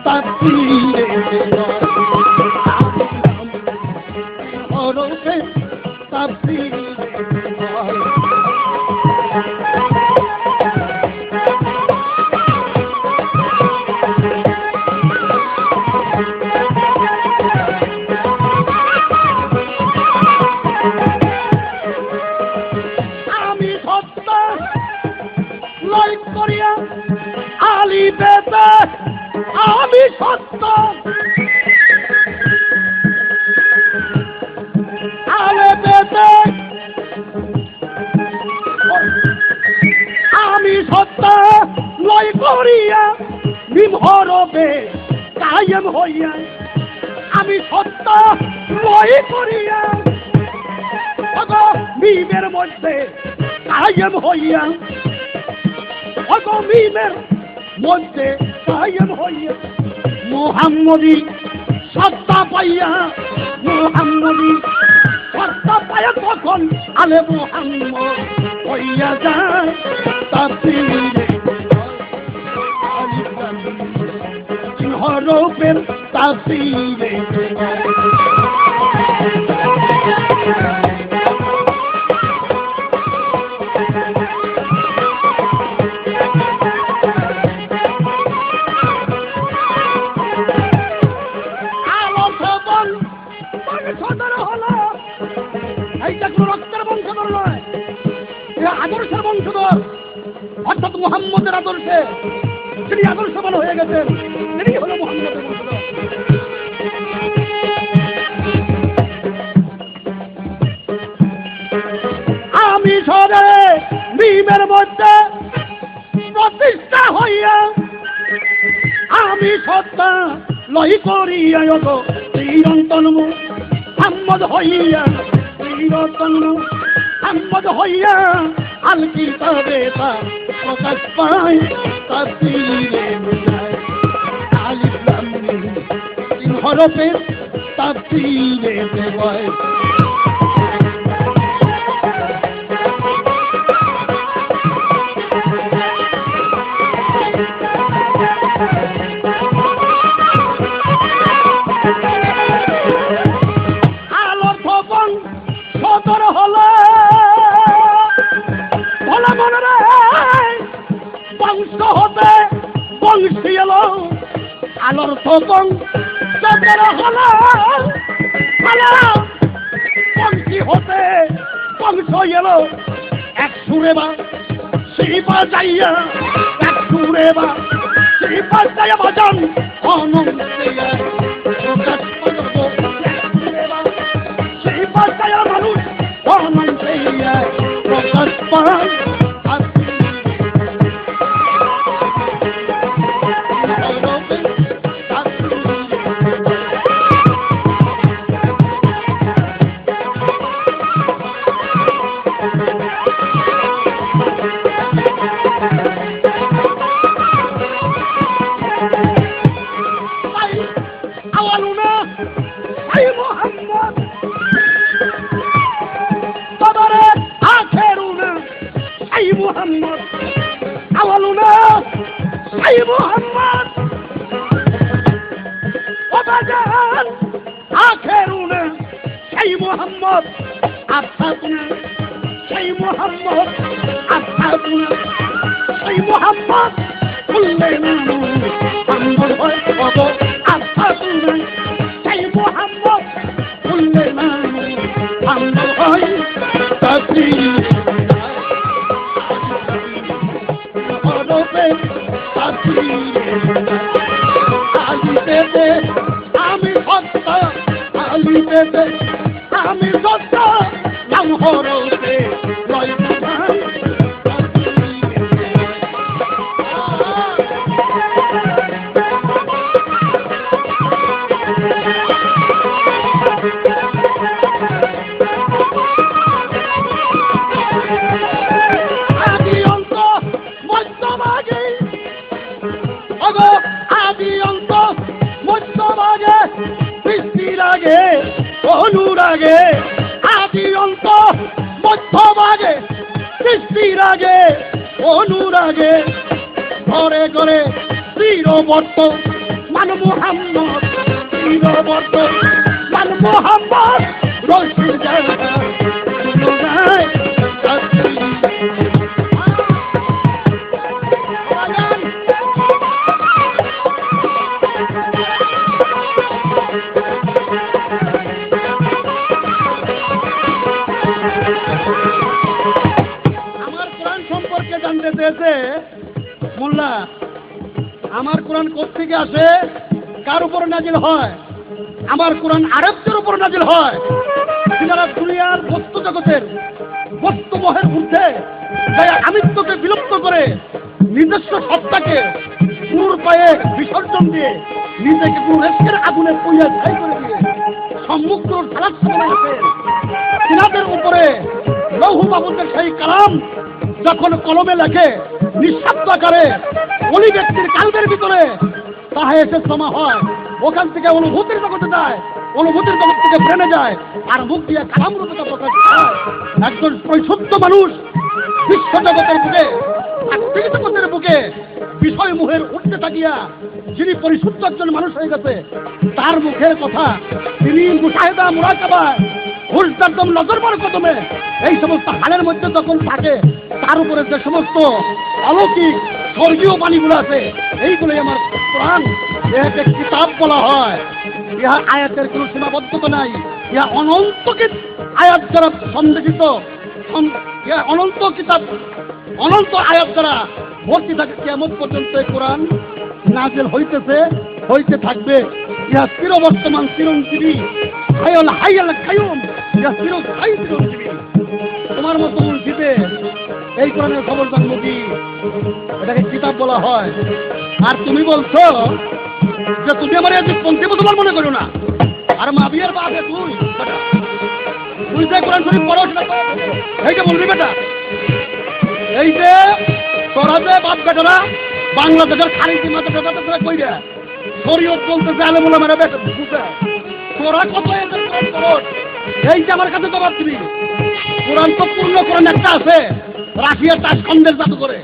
তাফসীরে হরবে তাফসীরে আলি বেতে আমি সত্য আলে বেতে আমি সত্য লয় করিয়া মিম হরবে কায়েম হইয়া আমি সত্য লয় করিয়া মিমের মধ্যে কায়েম হইয়া মিমের মধ্যে কায়েম হইয়া মুহাম্মদী সত্তা পাইয়া মুহাম্মদী সত্তা পাইয়া তখন আলে মুহাম্মদ হইয়া যায় তাফসীরে হরফের তাফসীরে রক্তের বংশধর নয়, আদর্শের বংশধর, অর্থাৎ মুহাম্মদের আদর্শে তিনি আদর্শবান হয়ে গেছেন, তিনি হলো মুহাম্মদের বংশধর। আমি সরে মিমের মধ্যে প্রতিষ্ঠা হইয়া আমি সত্তা লয় করিয়া চিরন্তন মুহাম্মদ হইয়া আহমদ হইয়া আল কিতাবে তা প্রকাশ পায় তাফসীরে আলিফ লাম মিম তিন হরফের তাফসীরে হয়। আলোর থবং সদর হলো পঙ্কি হতে বংশ এলো এক সুরে বা সেই বাজাইয়া এক সুরে বা সেই বাজাইয়া বাজান অনন্তিয়া সেই বাজাইয়া মানুষ অনন্তিয়া প্রকাশ পায়। আমি সত্য আলি পেতে আমি সত্য নাম হরতে লয় বুঝায় অনুরাগে আদি অন্ত মধ্যভাগে সৃষ্টির বিরাগে অনুরাগে ঘরে ঘরে চিরবর্ত মান মোহাম্মদ চিরবর্ত মান মোহাম্মদ রসুল যায় জানতে চেয়েছে মোল্লা আমার কোরআন কোত্থেকে আসে, কার উপর নাজিল হয়? আমার কোরআন আরবদের উপর নাজিল হয়, যারা দুনিয়ার বস্তু জগতের বস্তুমহের ঊর্ধ্বে যারা আমিত্বকে বিলুপ্ত করে নিজস্ব সত্তাকে পুর পায়ে বিসর্জন দিয়ে নিজেকে পুরের আগুনে পুড়িয়ে ছাই করে দিয়ে সম্মুখর সালাদ আছে তিনাদের উপরে লৌহ মাহফুজের সেই কালাম যখন কলমে লেখে নিঃশব্দ আকারে ওলি ব্যক্তির কালবের ভিতরে তাহা এসে জমা হয়, ওখান থেকে অনুভূতির জগতে যায়, অনুভূতির জগৎ থেকে ব্রেনে যায়, আর মুখ দিয়ে কালাম রূপে প্রকাশ হয়। একজন পরিশুদ্ধ মানুষ বিশ্ব জগতের বুকে আত্মিক জগতের বুকে বিষয় মুহের উঠতে থাকিয়া যিনি পরিশুদ্ধ একজন মানুষ হয়ে গেছে তার মুখের কথা তিনি মুশাহেদা মুরাকাবা হুজদারদম নজরবার কদমে এই সমস্ত হালের মধ্যে যখন থাকে তার উপরে যে সমস্ত অলৌকিক স্বর্গীয় বাণীগুলো আছে এইগুলোই আমার কোরআন। এটাকে কিতাব বলা হয়, ইহা আয়াতের কোনো সীমাবদ্ধতা নাই, ইহা অনন্ত আয়াত দ্বারা সংগঠিত, ইহা অনন্ত কিতাব অনন্ত আয়াত দ্বারা ভর্তি থাকে। কিয়ামত পর্যন্ত এই কোরআন নাজিল হইতেছে, হইতে থাকবে। ইহা চিরবর্তমান চিরঞ্জীবী, হায়াল হায়াল কায়ুম, ইহা চিরস্থায়ী চিরঞ্জীবী। তোমার মতো মুর্শিদে এই কোরআনের খবরদার নবী, এটাকে কিতাব বলা হয়। আর তুমি বলছো যে তুমি আমার পন্থী মুসলমান মনে করো না, আর মা বিয়ের বাপে তুই যে কোরআন শরীফ পড়ো সেটা এইটা বলবি বেটা। এই যে তোরা যে বাপ বেটারা বাংলাদেশের খারিজি মাদ্রাসা কইরা শরীয়ত বলতেছে আলেমুল আমার বেটা বুঝে তোরা কত এদের কোরআন পড়ো, এই যে আমার কাছে জবাব দিবি। কোরআন তো পূর্ণ কোরআন একটা আছে রাশিয়ার তাসখন্দের জাদু করে,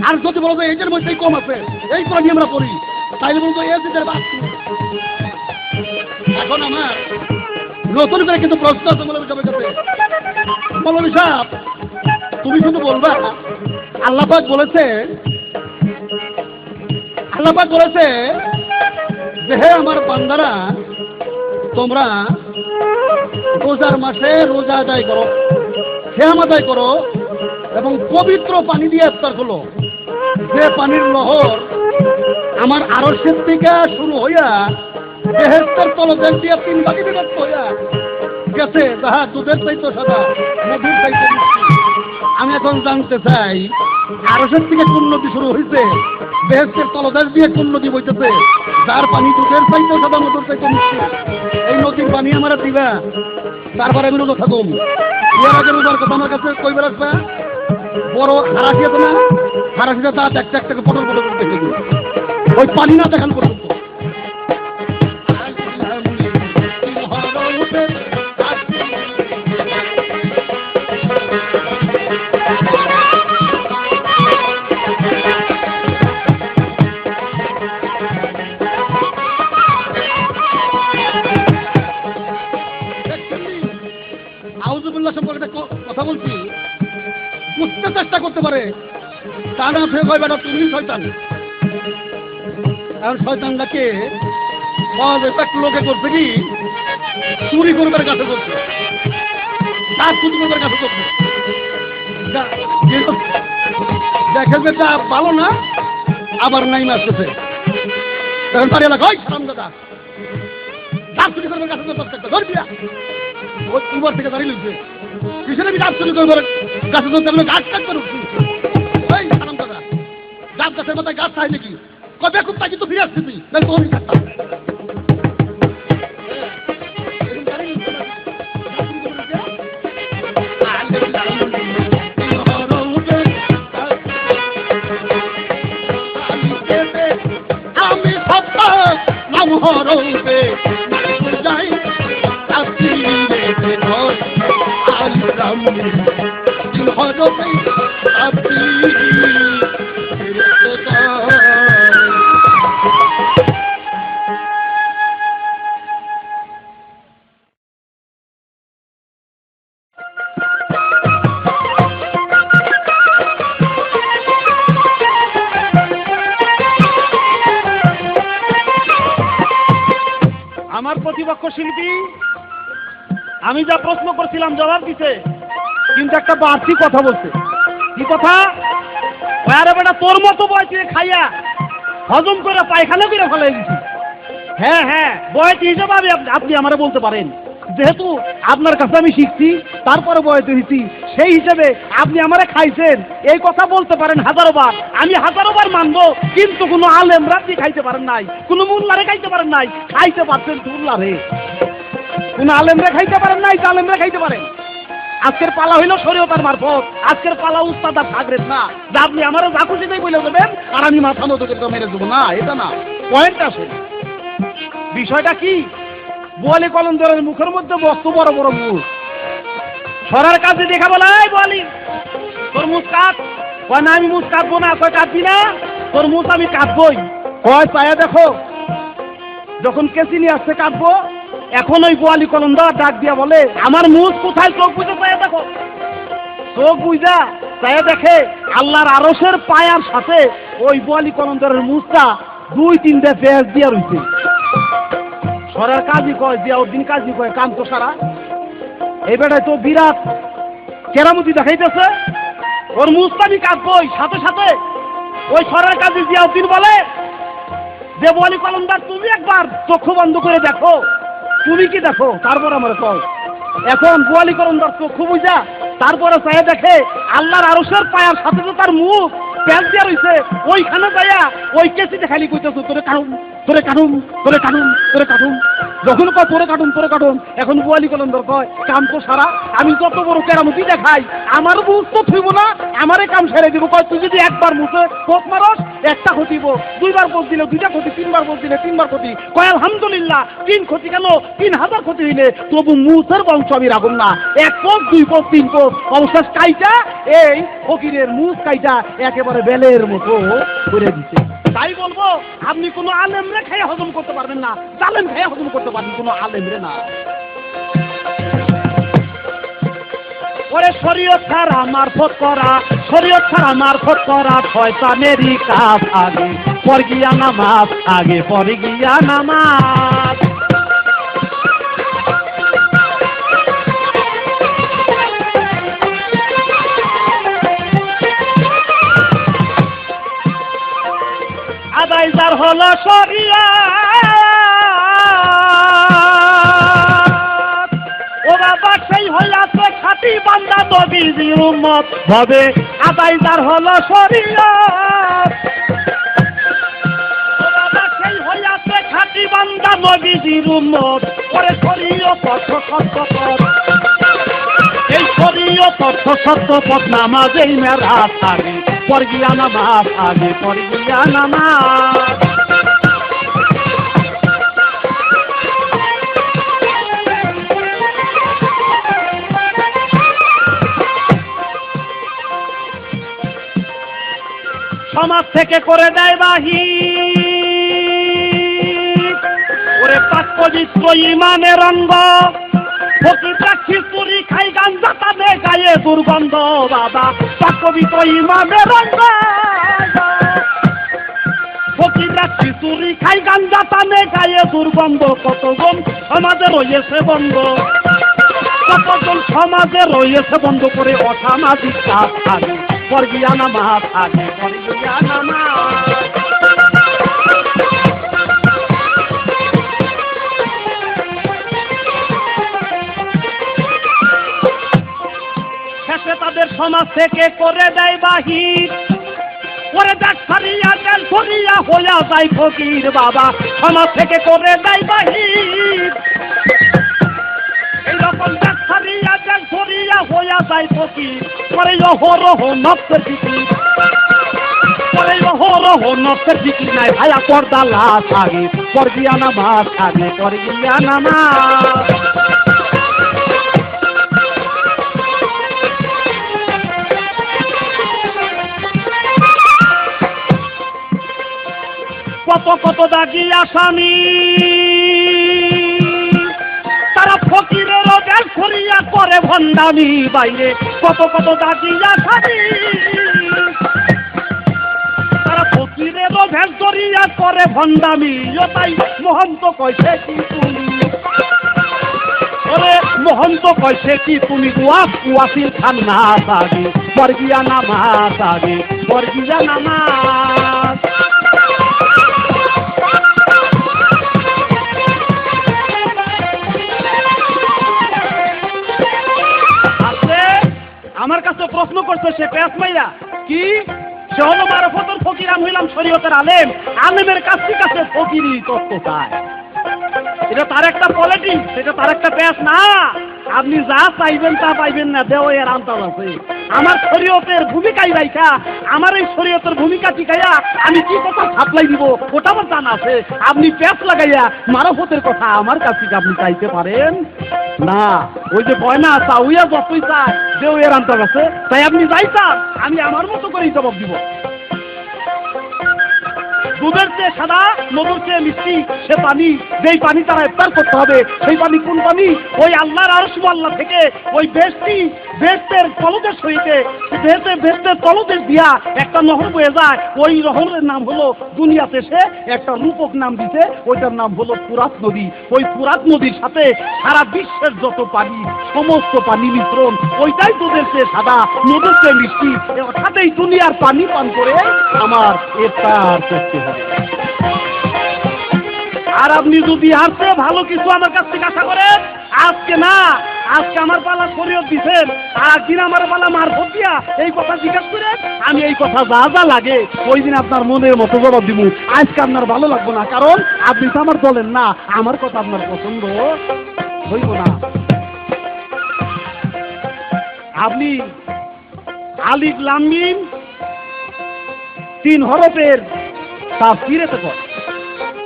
আর যদি বলো যে এইটার মধ্যেই কম আছে এই কোরআনই আমরা পড়ি, তাইলে বলতো এদের বাদ। এখন আমার নতুন করে কিন্তু প্রশ্ন আছে মৌলভী সাহেবের কাছে। মৌলভী সাহেব তুমি শুধু বলবা আল্লাহ পাক বলেছে যে হে আমার বান্দারা তোমরা রোজার মাসে রোজা আদায় করো, সিয়াম আদায় করো এবং পবিত্র পানি দিয়ে ইফতার করো। যে পানির লহর আমার আরশের থেকে শুরু হইয়া বেহেশতের তলদেশ দিয়ে 3 ভাগে বিভক্ত হইয়া গেছে, তাহা দুধের চাইতে সাদা, মধুর চাইতে মিষ্টি। আমি এখন জানতে চাই আরশের থেকে কোন নদী শুরু হয়েছে, বেহেশতের তলদেশ দিয়ে কোন নদী বইতেছে যার পানি দুধের চাইতে সাদা, মধুর চাইতে মিষ্টি। এই নদীর পানি আমার দিবা, তারপরে আমি রোজা থাকুম। এর আগে রোজার কথা আমার কাছে কইবার আসবে বড় হারাশি আছে না, হারাশিটা তা একটা একটাকে পটল পটল করতে গেছে ওই পানি না দেখান পর্যন্ত। আউযুবিল্লাহ সম্পর্কে একটা কথা বলছি, বুঝতে চেষ্টা করতে পারে তা না ফের কয় বেটা তুমি শয়তান। এখন শয়তানটাকে একটা লোকে করছে কি চুরি করবার কাছে করছে, তার চুরি করবার কাছে করছে, দেখে যে তা ভালো না আবার নাই আসতেছে। তখন তার এলাকায় সালাম দাদা তার চুরি করবার কাছে করতে ধর দিয়া ওই তোমার থেকে দাঁড়িয়ে লইছে কিসের আমি গাছ চুরি করবার কাছে ধরতে আমি গাছ কাটতে রুখছি। ওই সালাম দাদা গাছ গাছের মাথায় গাছ চাই নাকি কবে খুব তাকে তো ফিরে আসছি তুই তাই তো আমি থাকতাম। আমি সত্তা নাম হরবে যাই হরবে আমার প্রতিপক্ষ শিল্পী আমি যা প্রশ্ন করছিলাম জবাব দিতে, কিন্তু একটা বাড়তি কথা বলছে। কি কথা? আরে বেটা তোর মতো বয়সে খাইয়া হজম করে পায়খানা করে ফেলে দিছি। হ্যাঁ হ্যাঁ, বয়স হিসাবে আপনি আমারে বলতে পারেন, যেহেতু আপনার কাছে আমি শিখছি তারপরে বয়স হয়েছি, সেই হিসেবে আপনি আমারে খাইছেন এই কথা বলতে পারেন হাজারোবার, আমি হাজারোবার মানবো। কিন্তু কোনো আলেমরা আপনি খাইতে পারেন নাই, কোনো মুল্লারে খাইতে পারেন নাই, খাইতে পারছেন মুল্লারে। কোন আলেমরা খাইতে পারেন নাই, আলেমরা খাইতে পারেন। আজকের পালা হইল শরীয়তের মারফত, আজকের পালা উস্তাদ আর থাকরেন না যে আপনি আমারও যা খুশি তাই বলে দেবেন আর আমি মাথা নত করে মেরে দেবো না, এটা না। পয়েন্ট আসে, বিষয়টা কি? বোয়ালি কলন্দরের মুখের মধ্যে বস্তু বড় বড় মুখ, সরার কাজে দেখা বলে বলি তোর মুখ কাট, কয় না আমি মুখ কাটবো না, কয় কাটবি না, তোর মুখ আমি কাটবই, কয় চায়া দেখো। যখন কেসি নিয়ে আসছে কাটবো, এখন ওই বোয়ালি কলন্দর ডাক দিয়া বলে আমার মুখ কোথায়, চোখ বুঝে চায়া দেখো। চোখ বুঝা চায়া দেখে আল্লাহর আরশের পায়ার সাথে ওই বোয়ালি কলন্দরের মুখটা 2-3টা পেঁয়াজ দিয়া রয়েছে। সরার কাজই কয়, জিয়াউদ্দিন কাজী কয় কাম তো সারা, এই বেটায় তো বিরাট কেরামতি দেখাইতেছে, ওর মুস্তানি কাটবই। সাথে সাথে ওই সরার কাজী জিয়াউদ্দিন বলে যে বোয়ালি কলমদার তুমি একবার চক্ষু বন্ধ করে দেখো। তুমি কি দেখো? তারপর আমার কয়। এখন বোয়ালি কলমদার চক্ষু বুঝা তারপরে চাই দেখে আল্লাহর আরশের পায়ার সাথে তো তার মুখ প্যাঁচ দিয়া রয়েছে। ওইখানে যাইয়া ওই কেসিতে খালি কইতেছো তোরে কাটুন, তোরে কাটুন, তোরে কাটুন, তোরে কাটুন। যখন কয় তোরে কাটুন, তোরে কাটুন, এখন বোয়ালি কলন্দর কয় কাম তো সারা, আমি যত বড় কেরামতি দেখাই আমার মুখ তো থইব না, আমারে কাম সেরে দিব। কয় তুই যদি একবার মুখে পোক মারস একটা ক্ষতিব, 2বার পোক দিলে 2টা ক্ষতি, 3বার পোক দিলে 3বার ক্ষতি। কয় আলহামদুলিল্লাহ 3 ক্ষতি কেন, 3000 ক্ষতি হইলে তবু মুখের বংশ আমি রাখুন না। 1 পোক, 2 পোক, 3 পোক, অবশ্য কাইটা এই ফকিরের মুখ কাইটা একেবারে বেলের মতো করে দিচ্ছে। তাই বলবো আপনি কোনো আলেমরে খেয়ে হজম করতে পারবেন না, জালেম খেয়ে হজম করতে পারবেন, কোনো আলেমরে না। ওরে শরীয়ত ছাড়া মারফত করা, শরীয়ত ছাড়া মারফত করা শয়তানেরই কাজ আগে, পর গিয়া নামাজ আগে, পরে গিয়া নামাজ। আদায় যার হলো শরিয়ত, ও বাবা সেই হইয়াছে খাঁটি বান্দা নবীজির উম্মত হবে। আদায় যার হলো শরিয়ত, ও বাবা সেই হইয়াছে খাঁটি বান্দা নবীজির উম্মত। ওরে শরিয়ত অর্থ সত্য পথ, এই শরিয়ত অর্থ সত্য পথ, নামাজেই মেরাজ আগে, পর গিয়া নামাজ আগে, পর গিয়া নামাজ। সমাজ থেকে করে দেয় বাহির, ওরে পাক পবিত্র ইমানের অঙ্গ, ফকির রাখি চুরি খাই গাঞ্জা তাদের গায়ে দুর্গন্ধ। বাবা পাক পবিত্র ইমানের অঙ্গ, ফকির রাখি চুরি খাই গাঞ্জা তাদের গায়ে দুর্গন্ধ। কতজন সমাজে রয়েছে বন্ধ, কতজন সমাজে রয়েছে বন্ধ করে অসামাজিক কাজ আগে, পর গিয়া নামাজ আগে, পর গিয়া নামাজ। শেষে তাদের সমাজ থেকে করে দেয় বাহির, করে দেখ সারিয়া দেন সরিয়া হইয়া যায় ফকির। বাবা সমাজ থেকে করে দেয় বাহির, এইরকম দেখ সারিয়া দেন সরিয়া হইয়া যায় ফকির। করে অহরহ নফসের ফিকির, করে অহরহ নফসের ফিকির নাই ভাইয়া পর্দা লাশ আগে, পর গিয়া নামাজ আগে, পর গিয়া নামাজ। কত কত দাগি আসামি, তারা ফকিরেরও দেশ করিয়া করে ভণ্ডামি, বাইরে কত কত দাগি আসামি, তারা ফকিরেরও ভেষ করিয়া করে ভণ্ডামি। তাই মহন্ত কইছে কি তুমি, ওরে মহন্ত কইছে কি তুমি, ওয়াস ওয়াসিল খান না সাগে বর্গিয়া নামাজ, আগে বর্গিয়া নামাজ। আমার কাছে প্রশ্ন করছে সে পেশ মাইয়া কি, সে হলো মারফতের ফকির, আমি হইলাম শরীয়তের আলেম, আলেমের কাছে ফকিরি তত্ত্ব চায়। এটা তার একটা পলিটিক্স, এটা তার একটা পেশ না। আপনি যা চাইবেন তা পাইবেন না, দেও এর আন্তাজ আছে। আমার শরীয়তের ভূমিকাই রাইখা, আমার এই শরীয়তের ভূমিকা শিখাইয়া আমি কি কথা সাপ্লাই দিব ওটা আমার জানা আছে। আপনি পেশ লাগাইয়া মারফতের কথা আমার কাছ থেকে আপনি চাইতে পারেন না। ওই যে বয় না চাউইয়া যতই চায় দেও এর আন্তাজ আছে, তাই আপনি যাই চান আমি আমার মতো করেই জবাব দিব। দুধের চেয়ে সাদা, মধুর চেয়ে মিষ্টি সে পানি, যেই পানি তারা ইফতার করতে হবে সেই পানি কোন পানি? ওই আল্লাহর আরশ আল্লাহ থেকে ওই বেহেশতের তলদেশ হইতে বেহেশতের তলদেশ দিয়া একটা নহর বয়ে যায়, ওই নহরের নাম হলো দুনিয়াতে সে একটা রূপক নাম দিছে, ওইটার নাম হলো ফুরাত নদী। ওই ফুরাত নদীর সাথে সারা বিশ্বের যত পানি, সমস্ত পানি মিশ্রণ, ওইটাই দুধের চেয়ে সাদা, মধুর চেয়ে মিষ্টি, অর্থাৎ এই দুনিয়ার পানি পান করে আমার ইফতার করতে হবে। আর আপনি যদি আসতে ভালো কিছু আমার কাছ থেকে আশা করেন, আজকে না, আজকে আমার পালা শরীয়ত দিচ্ছেন, আর একদিন আমার পালা মারফত দিয়া এই কথা জিজ্ঞাসা করেন, আমি এই কথা যা যা লাগে ওই দিন আপনার মনের মতো জবাব দিব। আজকে আপনার ভালো লাগবে না, কারণ আপনি তো আমার বলেন না, আমার কথা আপনার পছন্দ হইব না। আপনি আলিফ লাম মিম 3 হরফের তাফসীরেতে কর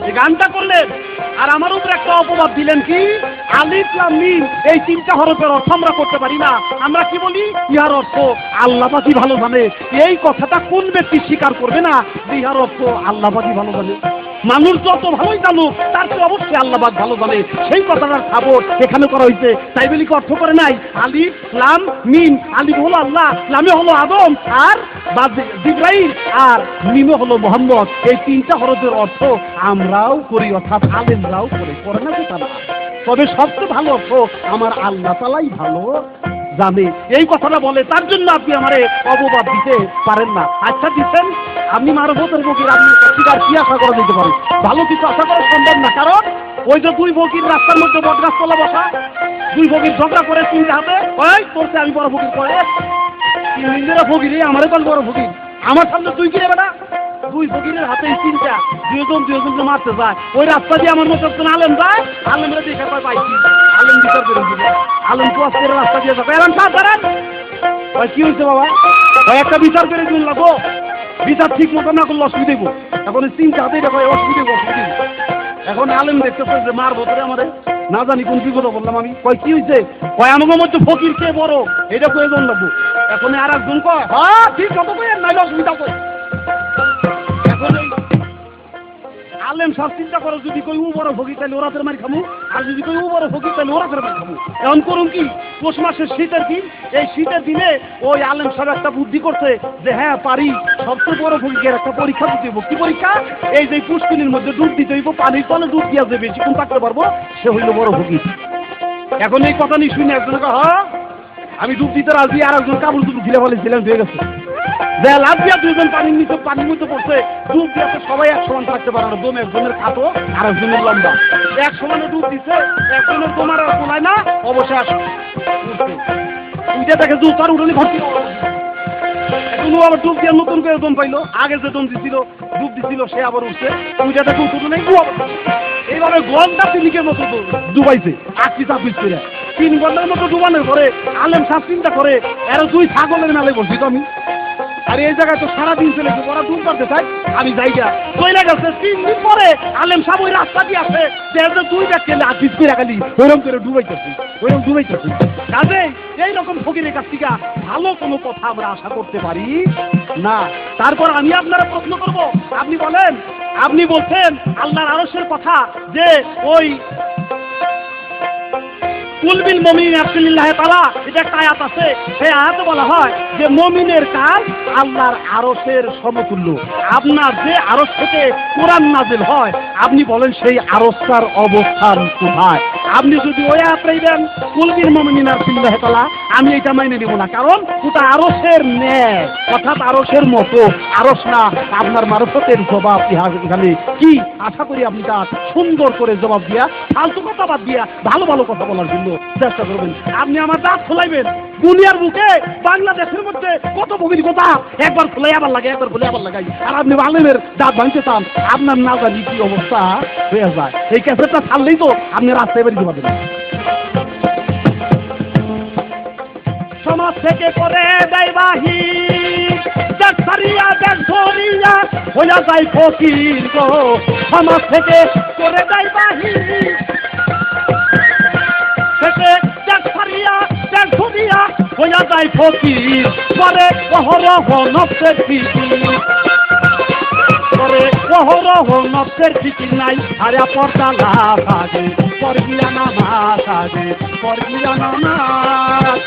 এই গানটা করলেন, আর আমার উপর একটা অপবাদ দিলেন কি, আলিফ লাম মিম এই 3টা হরফের অর্থ আমরা করতে পারি না। আমরা কি বলি, ইহার অর্থ আল্লাহ পাকই ভালো জানে। এই কথাটা কোন ব্যক্তি স্বীকার করবে না যে ইহার অর্থ আল্লাহ পাকই ভালো জানে? মানুষ যত ভালোই জানুক তার তো অবশ্যই আল্লাহ পাক ভালো জানে, সেই কথাটার সাপোর্ট এখানে করা হয়েছে। তাই বলি কি অর্থ করে নাই, আলিফ লাম মিম, আলিফ হলো আল্লাহ, লামে হলো আদম, আর জিবরাইল, আর মিমে হলো মোহাম্মদ। এই 3টা হরফের অর্থ আমরাও করি, অর্থাৎ আলেমরাও করে না কি তারা? তবে সবচেয়ে ভালো অর্থ আমার আল্লাহ তাআলাই ভালো জানে, এই কথাটা বলে। তার জন্য আপনি আমারে অপবাদ দিতে পারেন না। আচ্ছা দিচ্ছেন, আপনি মারফতের ফকির, আপনি আর কি আশা করা দিতে পারেন? ভালো কিছু আশা করা সম্ভব না, কারণ ওই যে 2 ফকির রাস্তার মধ্যে বটগাছতলা বসা, 2 ফকির ঝগড়া করে চিন্তা হাতে, ওই করছে আমি বড় ফকির, করে নিজেরা ফকির, আমারে কোন বড় ফকির, আমার সামনে তুই কিনে বেটা? 2 ফকিরের হাতে চিন্তা, দুজনকে মারতে যায়। ওই রাস্তা দিয়ে আমার মতো একজন আলেম যায়, আলেমরা দেখে পাইছি, আলেম বিচার করে দিবে, আলেম তো আজকে রাস্তা দিয়ে যাবে, এরকম সাধারণ ভাই কি হয়েছে বাবা, ভাই একটা বিচার করে দিন লাগবো, বিচার ঠিক মতো না করলে অসুবিধা দেবো। এখন চিন্তা হাতেই দেখো অসুবিধা। এখন আলেম দেখতেছে যে মার ভোতরে আমাদের না জানি কোন বিপদ বললাম আমি, কয় কি হয়েছে, কয় আমাদের মধ্যে ফকির কে বড় এটা প্রয়োজন লাগবো। এখন আর একজন কয় হ্যাঁ ঠিক কত কয় নাই অসুবিধা কয়। এখন আলেম সব চিন্তা করো, যদি কই ও বড় ফকির তাহলে ওরা ফের মারি খামু, আর যদি কই ও বড় ফকির তাহলে ওরা ফের মারি খামু। এখন করুন কি, পৌষ মাসের শীতের দিন, এই শীতের দিনে ওই আলেম সব একটা বুদ্ধি করছে যে হ্যাঁ পারি, সবচেয়ে বড় ফকিরের একটা পরীক্ষা দিতে হইব। কি পরীক্ষা? এই যে পুষ্কিনীর মধ্যে ডুব দিতে হইব, পানির তলে ডুব দিয়া যে বেশিক্ষণ থাকতে পারবো সে হইল বড় ফকির। এখন এই কথা নিয়ে শুনে একজন হ্যাঁ আমি ডুব দিতে রাজি, আর একজন কাপড় দুটো ঝিলে ফেলেছিলাম, হয়ে গেছে লাভ দিয়া 2জন পানির মধ্যে পড়ছে, ডুব দিয়াতে সবাই এক সমান থাকতে পারে না, দম একজনের খাটো আর একজনের লম্বা, এক সমানে ডুব দিচ্ছে, একজনের তোমার আর তোলায় না, অবশেষ উঠে দেখে জুতার উঠে ভর্তি। এখন আবার ডুব দিয়ে নতুন করে দম পাইলো, আগে যে দম দিছিল ডুব দিছিল সে আবার উঠছে, উঠে দেখে উঠে নেই, এইভাবে ঘন্টা 3 মতো ডুবাইছে, আটটি চাপিস করে 3 ঘন্টার মতো ডুবানোর পরে আলেম সাপ চিন্তা করে এর 2 ছাগলের মেলায় বলছি তো আমি, আর এই জায়গায় তো সারাদিন চলে গেছে, ওরা ডুব করতে চাই, আমি যাই গা চলে গেছে। 3 দিন পরে আলেম সাহেব ওই রাস্তা দিয়ে আসে, 2 ব্যাগ খেলে আটপিস করে খালি ওইরকম করে ডুবাইতেছি। কাজে এইরকম ফকিরের কাছ থেকে ভালো কোনো কথা আমরা আশা করতে পারি না। তারপর আমি আপনারা প্রশ্ন করব, আপনি বলেন আপনি বলছেন আল্লাহর আরশের কথা যে ওই কুলবিল মুমিনিন আল্লাহ তাআলা এটা একটা আয়াত আছে, সেই আয়াতে বলা হয় যে মুমিনের কাজ আল্লাহর আরশের সমতুল্য। আপনার যে আরশ থেকে কোরআন নাযিল হয়, আপনি বলেন সেই আরশটার অবস্থান কোথায়? আপনি যদি ওই আয়াতটাই দেন কুলবিল মুমিনিন আল্লাহ তাআলা, আমি এটা মাইনে নেব না, কারণ ওটা আরশের ন্যায়, অর্থাৎ আরশের মতো, আরশ না। আপনার মারফতের জবাব এখানে কি? আশা করি আপনি তা সুন্দর করে জবাব দিয়া, ফালতু কথা বাদ দিয়া ভালো ভালো কথা বলার জন্য চেষ্টা করবেন। আপনি আমার দাঁত খোলাইবেন। দুনিয়ার বুকে বাংলাদেশের মধ্যে কত বগির কথা, একবার খোলাই আবার লাগে, একবার খোলাই আবার লাগাই, আর আপনি আলেমের দাঁত ভাঙতে চান, আপনার না জানি কি অবস্থা হয়ে যায়। এই ক্যাসেটটা ছাড়লেই তো আপনি রাস্তায় বেরিয়ে পাবেন। সমাজ থেকে করে দেয় বাহির, দেখ সারিয়া দেখ ধরিয়া হইয়া যায় ফকির গো। সমাজ থেকে করে দেয় বাহির, দেখ সারিয়া দেখ ধরিয়া হইয়া যায় ফকির। পরে অহরহ নফসের ফিকির, পরে অহরহ নফসের ফিকির নাই। আরে পর্দা লাগাবে পরগিয়া নামাজ আগে, পরগিয়া নামাজ।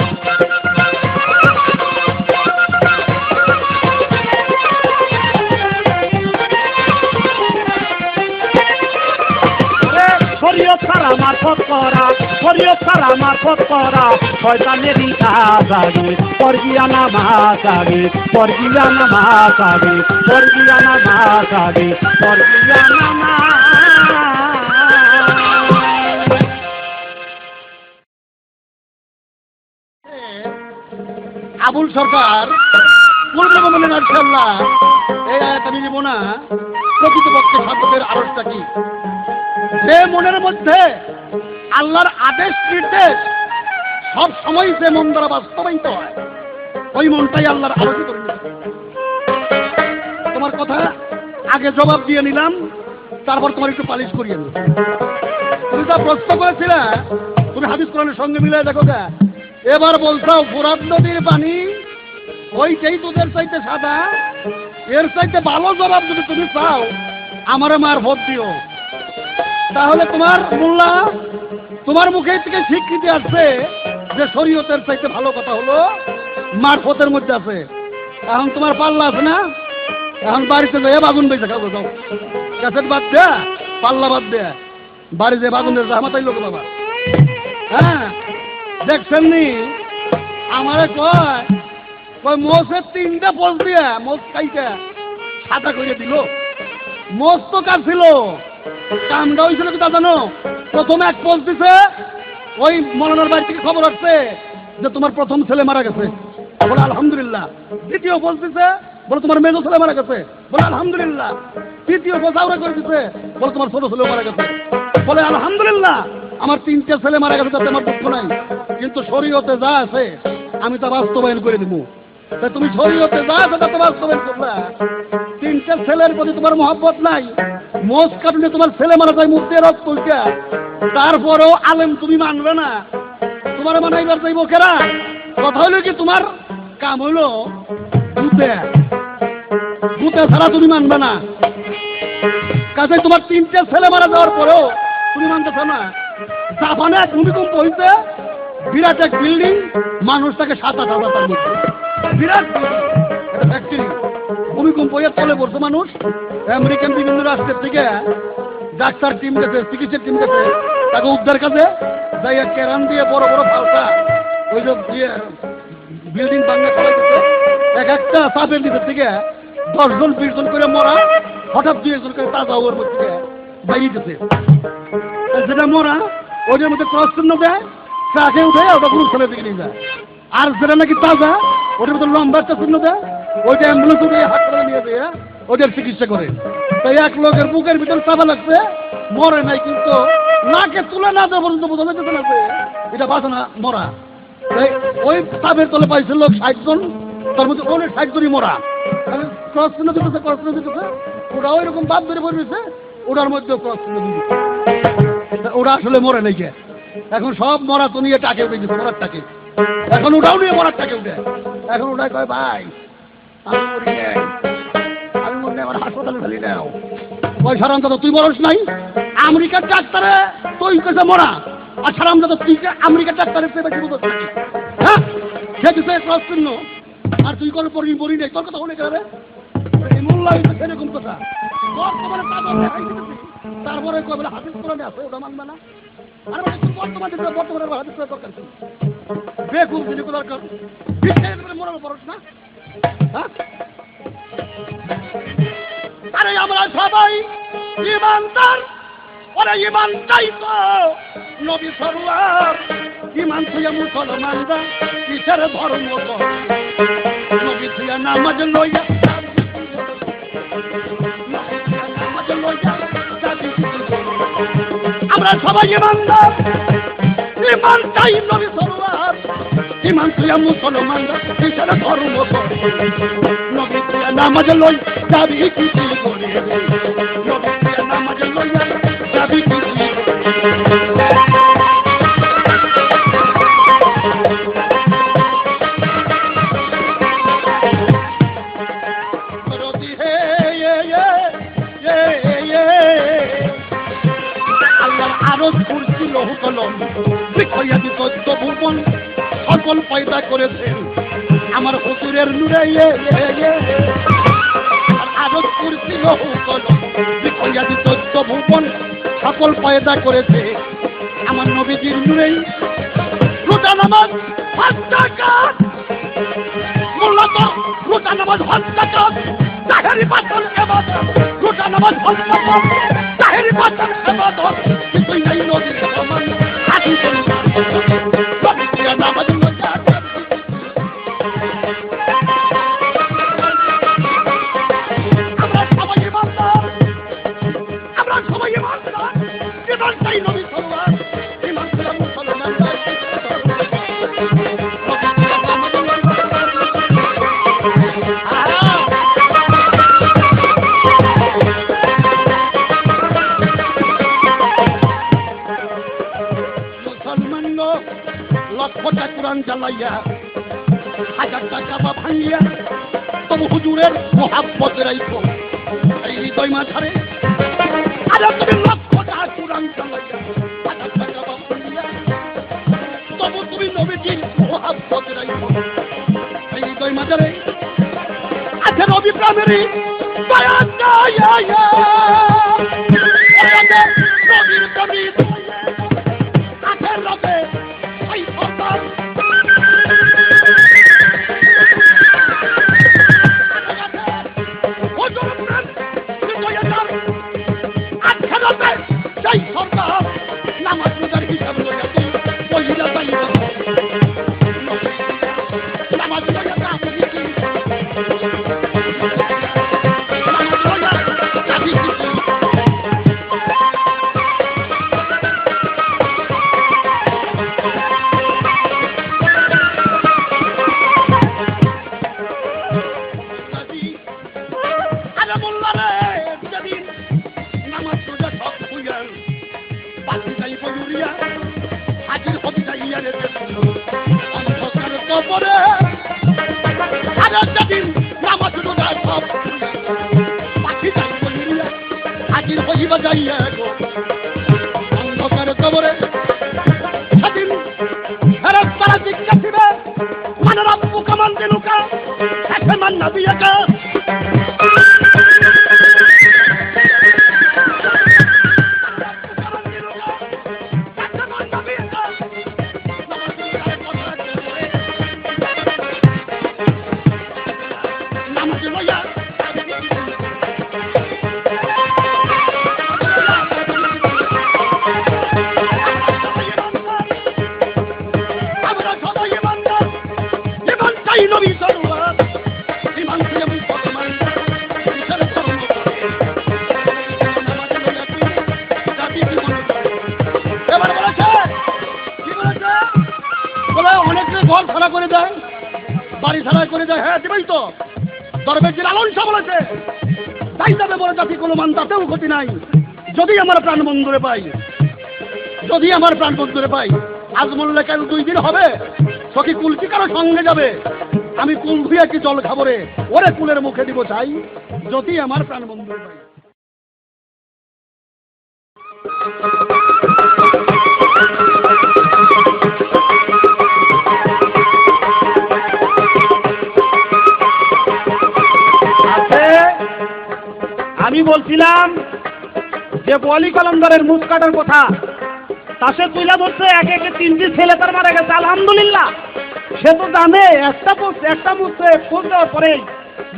শরীয়ত ছাড়া মারফত করা, শরীয়ত ছাড়া মারফত করা শয়তানেরই কাজ আগে, পরগিয়া নামাজ আগে, পরগিয়া নামাজ আগে, পরগিয়া নামাজ আগে, পরগিয়া নামাজ। আবুল সরকার কুলবিল মুমিনিন আল্লাহ এই আয়াত আমি নেব না। প্রকৃতপক্ষে সাধকের আরশটা কি? যে মনের মধ্যে আল্লাহর আদেশ নির্দেশ সব সময় যে মন দ্বারা বাস্তবায়িত হয়, ওই মনটাই আল্লাহর আরশে পরিণত হয়। তোমার কথা আগে জবাব দিয়ে নিলাম, তারপর তোমার একটু পালিশ করিয়ে নিলাম। তুমি যা প্রশ্ন করেছিলে তুমি হাদিস কোরআনের সঙ্গে মিলাই দেখো গা। এবার বলছাও ফোরাত নদীর পানি ওইটাই তোদের চাইতে সাদা, এর চাইতে ভালো জবাব যদি তুমি চাও আমারে মারফত দিও। তাহলে তোমার মোল্লা তোমার মুখে থেকে স্বীকৃতি আসছে যে শরীয়তের চাইতে ভালো কথা হলো মারফতের মধ্যে আছে। এখন তোমার পাল্লা আছে না, এখন বাড়িতে যাই বাগুন বেঁচে খাবো, যাও ক্যাসেট বাদ দেয়া পাল্লা বাদ দেয়া বাড়ি যে বাগুনের জামাতাই লোক বাবা। হ্যাঁ দেখছেন নি আমারে কয় কয় মোষের 3টা পোষ দিয়া মোষ খাইটা সাদা করে দিল। মোষ তো কার ছিল, কামটা হয়েছিল কি তা জানো? প্রথমে এক পোষ দিছে, ওই মৌলানার বাড়ি থেকে খবর আসছে যে তোমার প্রথম ছেলে মারা গেছে, বলে আলহামদুলিল্লাহ। দ্বিতীয় পোষ দিছে, বলে তোমার মেজো ছেলে মারা গেছে, বলে আলহামদুলিল্লাহ। তৃতীয় পোষ আউরা করে দিছে, বলে তোমার ছোট ছেলে মারা গেছে, বলে আলহামদুলিল্লাহ। আমার 3টে ছেলে মারা গেছে, তাতে আমার দুঃখ নাই, কিন্তু শরীয়তে যা আছে আমি তা বাস্তবায়ন করে দিব। তুমি শরীয়তে যা আছে তাতে বাস্তবায়ন করবে। 3টে ছেলের প্রতি তোমার মহব্বত নাই, মোষ কাটলে তোমার ছেলে মারা যায় মুখ দিয়ে রক্ত উঠে, তারপরেও আলেম তুমি মানবে না। তোমার মানাইবার চাইব কেরা? কথা হইল কি তোমার কাম হইল ভূতে, ভূতে ছাড়া তুমি মানবে না। কাজে তোমার 3টে ছেলে মারা যাওয়ার পরেও তুমি মানতেছ না। জাপানে এক ভূমিকম্প হয়েছে, বিরাট এক বিল্ডিং, মানুষটাকে 7-8 হাজার মধ্যে, বিরাট ফ্যাক্টরি। ভূমিকম্প হয়ে তলে পড়ছে মানুষ। আমেরিকান বিভিন্ন রাষ্ট্রের থেকে ডাক্তার টিম গেছে, চিকিৎসার টিম গেছে, তাকে উদ্ধার কাজে যাই কেরান দিয়ে বড় বড় ফালসা ওই যে বিল্ডিং ভাঙা সবাই দিচ্ছে। এক একটা সাপের নিচের থেকে 10 জন 20 জন করে মরা, হঠাৎ 2 একজন করে তাজা ওর মধ্যে বাইরে গেছে। যেটা মরা ওইটার মধ্যে ক্রস চিহ্ন দেয়, ট্রাকে উঠে ওটা পুরো ছেলে দিকে নিয়ে যায়। আর যেটা নাকি তাজা ওটার মধ্যে লম্বা একটা চিহ্ন দেয়, ওইটা অ্যাম্বুলেন্স উঠে হাসপাতালে নিয়ে যায়, ওদের চিকিৎসা করে। তাই এক লোকের বুকের ভিতরে চাপা লাগছে, মরে নাই, কিন্তু নাকে তুলে না দেওয়া পর্যন্ত বোঝা যাচ্ছে না যে এটা বাঁচা না, মরা। ওই চাপের তলে পাইছে লোক 60 জন, তার মধ্যে অনেক 60 জনই মরা। ক্রস চিহ্ন দিতেছে, ক্রস চিহ্ন দিতেছে, ওরা ওই রকম বাদ ধরে পড়েছে, ওটার মধ্যেও ক্রস চিহ্ন দিতেছে। ওরা আসলে মরে নাই। এখন সব মরা তো নিয়ে টাকে উঠে গেছে, মরার টাকে। এখন ওটাও নিয়ে মরার টাকে উঠে। এখন ওটাই কয় ভাই আমি মরি নাই, আমি মরি মানে আমার হাসপাতালে ফেলি নাও পয়সার অন্তত তুই বলস নাই আমেরিকার ডাক্তারে তুই কেছে মরা আর সারাম দাদা তুই আমেরিকার ডাক্তারের পেয়ে বেশি বুঝতে হ্যাঁ সে দিতে ক্রস চিহ্ন আর তুই কোনো পড়ি পড়ি নেই তোর কথা হলে গেলে এই মোল্লা হইতে সেরকম কথা বর্তমানে পাগল তারপরে কবে হাদিস কোরআনে আছে ওটা মানবে না আর মানে তুই বর্তমানে হাদিস কোরআন দরকার বেকুল দিলি দরকার বিশ্বাস মরার পড়স না হ্যাঁ আরে আমরা সবাই ইমানদার ওরে ইমানটাই তো নবী সরওয়ার ইমান তুই মুসলমানরা কিসের ধর্ম নবী তুই নামাজ লইয়া আমরা সবাই ইমানদার ইমানটাই নবী সরওয়ার ইমান তুই মুসলমানরা কিসের ধর্ম নবী তুই নামাজ লই যাবি কি করে নবী তুই নামাজ লইয়া যাবি কি সকল পয়দা করেছেন আমার হুজুরের নূরে আরজ করছিল বিখয়াদি চোদ্দ ভুবন সকল পয়দা করেছে আমার নবীজির নূরেই রোজা নামাজ হজ যাকাত মূলত রোজা নামাজ হজ যাকাত তাহেরি বাতন ইবাদত রোজা নামাজ হজ যাকাত তাহেরি বাতন ইবাদত কিছুই নাই নবীর সমান হাদিস নবী কি নামাজ লইয়া আমরা সবাই ইমানদার ইমানটাই নবী সরওয়ার ইমান করে মুসলমান লক্ষটা কোরআন জ্বালাইয়া হাজার টাকা বা ভাঙিয়া তবু হুজুরের মোহাব্বত রাইখো এই হৃদয় মাঝারে আরে তুমি লক্ষটা কোরআন জ্বালাইয়া হাজার টাকা বা ভাঙিয়া তবু তুমি নবীজির মোহাব্বত রাইখো এই হৃদয় মাঝারে আছে নবী প্রেমেরই বয়ান নবীর প্রেমী আছে রবে অন্ধকার কবরে সেদিন ফেরত তারা জিজ্ঞাসা দিবে মানে রব্বু কামান দিনুকা একে মান নবিয়াকা ঘর ছাড়া করে দেয় বাড়ি ছাড়া করে দেয় হ্যাঁ দিবেই তো দরবেশ লালন শাহ বলেছে তাই যাবে বলে জাতি কোনো মান তাতেও ক্ষতি নাই যদি আমার প্রাণ বন্ধুরে পাই আজমুল্লাহ কেন 2 দিন হবে সখী কুলকি কারো সঙ্গে যাবে আমি কুল ধুয়ে কি জল খাবো রে ওরে কুলের মুখে দিব চাই যদি আমার প্রাণবন্ধু ভাই। আমি বলছিলাম যে বলি কলমদারের মুখ কাটার কথা, তাসে তুইলা ধরছে একে একে 3টি ছেলে তার মারা গেছে, আলহামদুলিল্লাহ। সে তো জানে একটা মুখে খোঁজ দেওয়ার পরে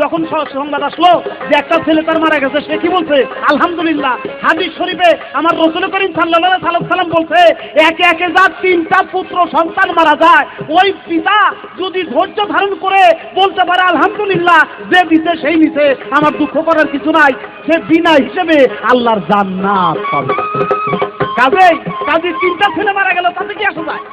যখন সংবাদ আসলো যে একটা ছেলে তার মারা গেছে, সে কি বলছে? আলহামদুলিল্লাহ। হাদিস শরীফে আমার রাসূল করিম সাল্লাল্লাহু আলাইহি সাল্লাম বলছে, একে একে যার 3টা পুত্র সন্তান মারা যায়, ওই পিতা যদি ধৈর্য ধারণ করে বলতে পারে আলহামদুলিল্লাহ, যে দিতে সেই নিতে, আমার দুঃখ করার কিছু নাই, সে বিনা হিসেবে আল্লাহর জান্নাত পাবে। কাজেই 3টা ছেলে মারা গেল, তাতে কি আসা যায়?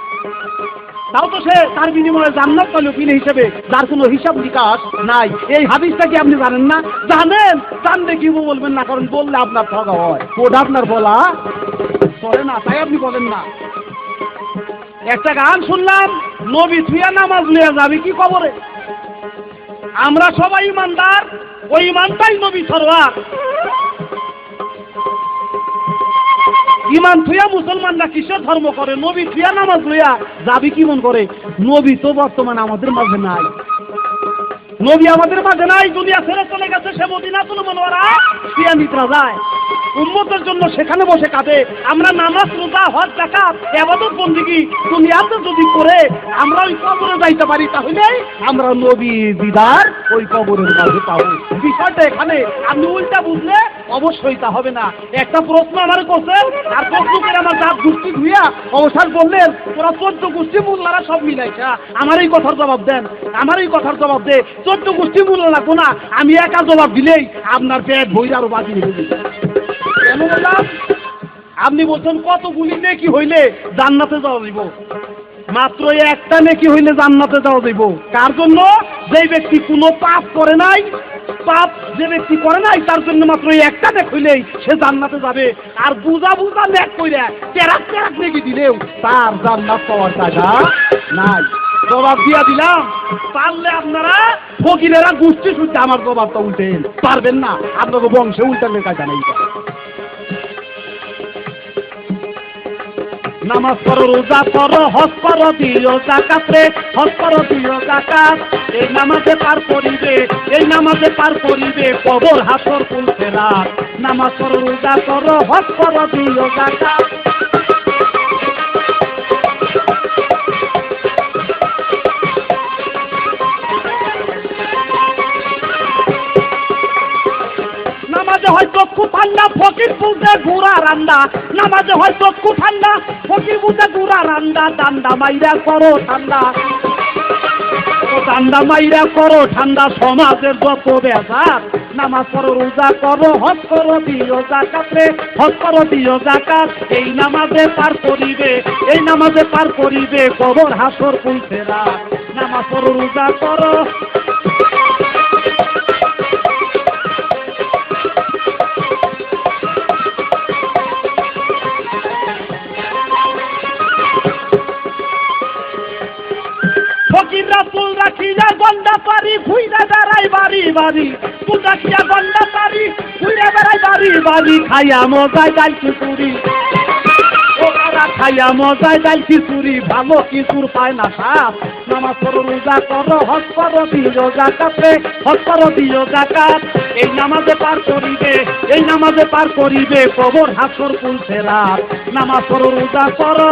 তাও তো সে তার বিনিময়ে জান্নাত পেল বিনা হিসেবে, যার কোনো হিসাব নিকাশ নাই। এই হাদিসটা কি আপনি জানেন না? জানেন, জানলে কি বলবেন না, কারণ বললে আপনার ঠকা হয়, ওটা আপনার বলা চলে না, তাই আপনি বলেন না। একটা গান শুনলাম, নবী থুয়া নামাজ লিয়া যাবে কি কবরে। আমরা সবাই ইমানদার, ওই ইমানটাই নবী সরওয়ার। ইমান থুয়া মুসলমানরা কিসের ধর্ম করে? নবী থুয়া নামাজ লইয়া যাবি কি মন করে? নবী তো বর্তমানে আমাদের মাঝে নাই, নবী আমাদের মাঝে নাই, দুনিয়া ছেড়ে চলে গেছে, সে মদিনাতুল মুনাওয়ারা সিয়া নিদ্রা যায়। উম্মতের জন্য সেখানে বসে কাঁদে। আমরা নামাজ রোজা হজ যাকাত ইবাদত বন্দেগী দুনিয়াতে যদি করে আমরা ওই কবরে যাইতে পারি, তাহলে আমরা নবী দিদার ওই কবরের মাঝে পাবো। বিষয়টা এখানে আপনি উল্টা বুঝলে অবশ্যই তা হবে না। একটা প্রশ্ন আমার করছেন, আর প্রশ্ন করে আমার দাঁত গুষ্টি ধুইয়া অবসর বললেন তোরা 14 গোষ্ঠী মোল্লারা সব মিলাইছা। আমার এই কথার জবাব দেন, আমার এই কথার জবাব দে। 14 গোষ্ঠী মোল্লা লাগবো না, আমি একা জবাব দিলেই আপনার পেট ভইরা আরো বাজি হয়ে যাবে। কেন বললাম? আপনি বলছেন কতগুলি নেকি হইলে জান্নাতে যাওয়া যাইব? মাত্র একটা নেকি হইলে জান্নাতে যাওয়া যাইব। কার জন্য? যে ব্যক্তি কোনো পাপ করে নাই, পাপ যে ব্যক্তি করে নাই তার জন্য মাত্র একটা নেক হইলেই সে জান্নাতে যাবে। আর বুঝা নেক কইরা তেরাক নেকি দিলেও তার জান্নাত পাওয়ার জায়গা নাই। জবাব দিয়া দিলাম। পারলে আপনারা ফকিরেরা গোষ্ঠী শুনতে আমার জবাবটা উল্টেন, পারবেন না, আপনাকে বংশে উল্টালে কাজা নেই। নামাজ পড়ো, রোজা করো, হজ করো, দিও যাকাত রে, হজ করো, দিও যাকাত। এই নামাজে পার করিবে, এই নামাজে পার করিবে কবর হাসর কুল ফেরাত। নামাজ পড়ো, রোজা করো, হজ করো, দিও যাকাত। নামাজে হয় চক্ষু ঠান্ডা, ফকির বুঝে ঘুরা রান্না। নামাজে হয় চক্ষু ঠান্ডা, ফকির বুঝে ঘুরা রান্না। ডান্ডা মাইরা করো ঠান্ডা, ডান্ডা মাইরা করো ঠান্ডা সমাজের যত বেজার। নামাজ পড়ো, রোজা করো, হজ করো, দিও যাকাত রে, হজ করো, দিও যাকাত। এই নামাজে পার করিবে, এই নামাজে পার করিবে কবর হাসর কুল ফেরাত। নামাজ পড়ো, রোজা করো। ফকিররা চুল রাখিয়া গন্ডা পারি ঘুইরা বেড়াই বাড়ি বাড়ি। চুল রাখিয়া গন্ডা পারি ঘুইরা বেড়াই বাড়ি বাড়ি। খাইয়া মজায় ডাল খিচুড়ি, ওরা খাইয়া মজায় ডাল খিচুড়ি, ভালো কিছুর পায় না সাপ। নামাজ পড়ো, রোজা করো, হজ করো, দিও যাকাত রে, হজ করো, দিও যাকাত। এই নামাজে পার করিবে, এই নামাজে পার করিবে কবর হাসর কুল ফেরাত। নামাজ পড়ো, রোজা করো।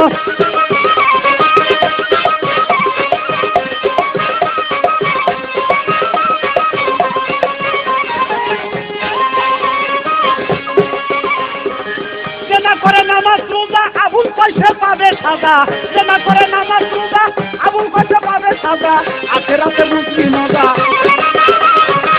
করে নামাজ রোজা আবুল পয়সা পাবে সাজা। জেনা করে নামাজ রোজা আবুল পয়সা পাবে সাজা। আখেরাতে বুঝবি মজা,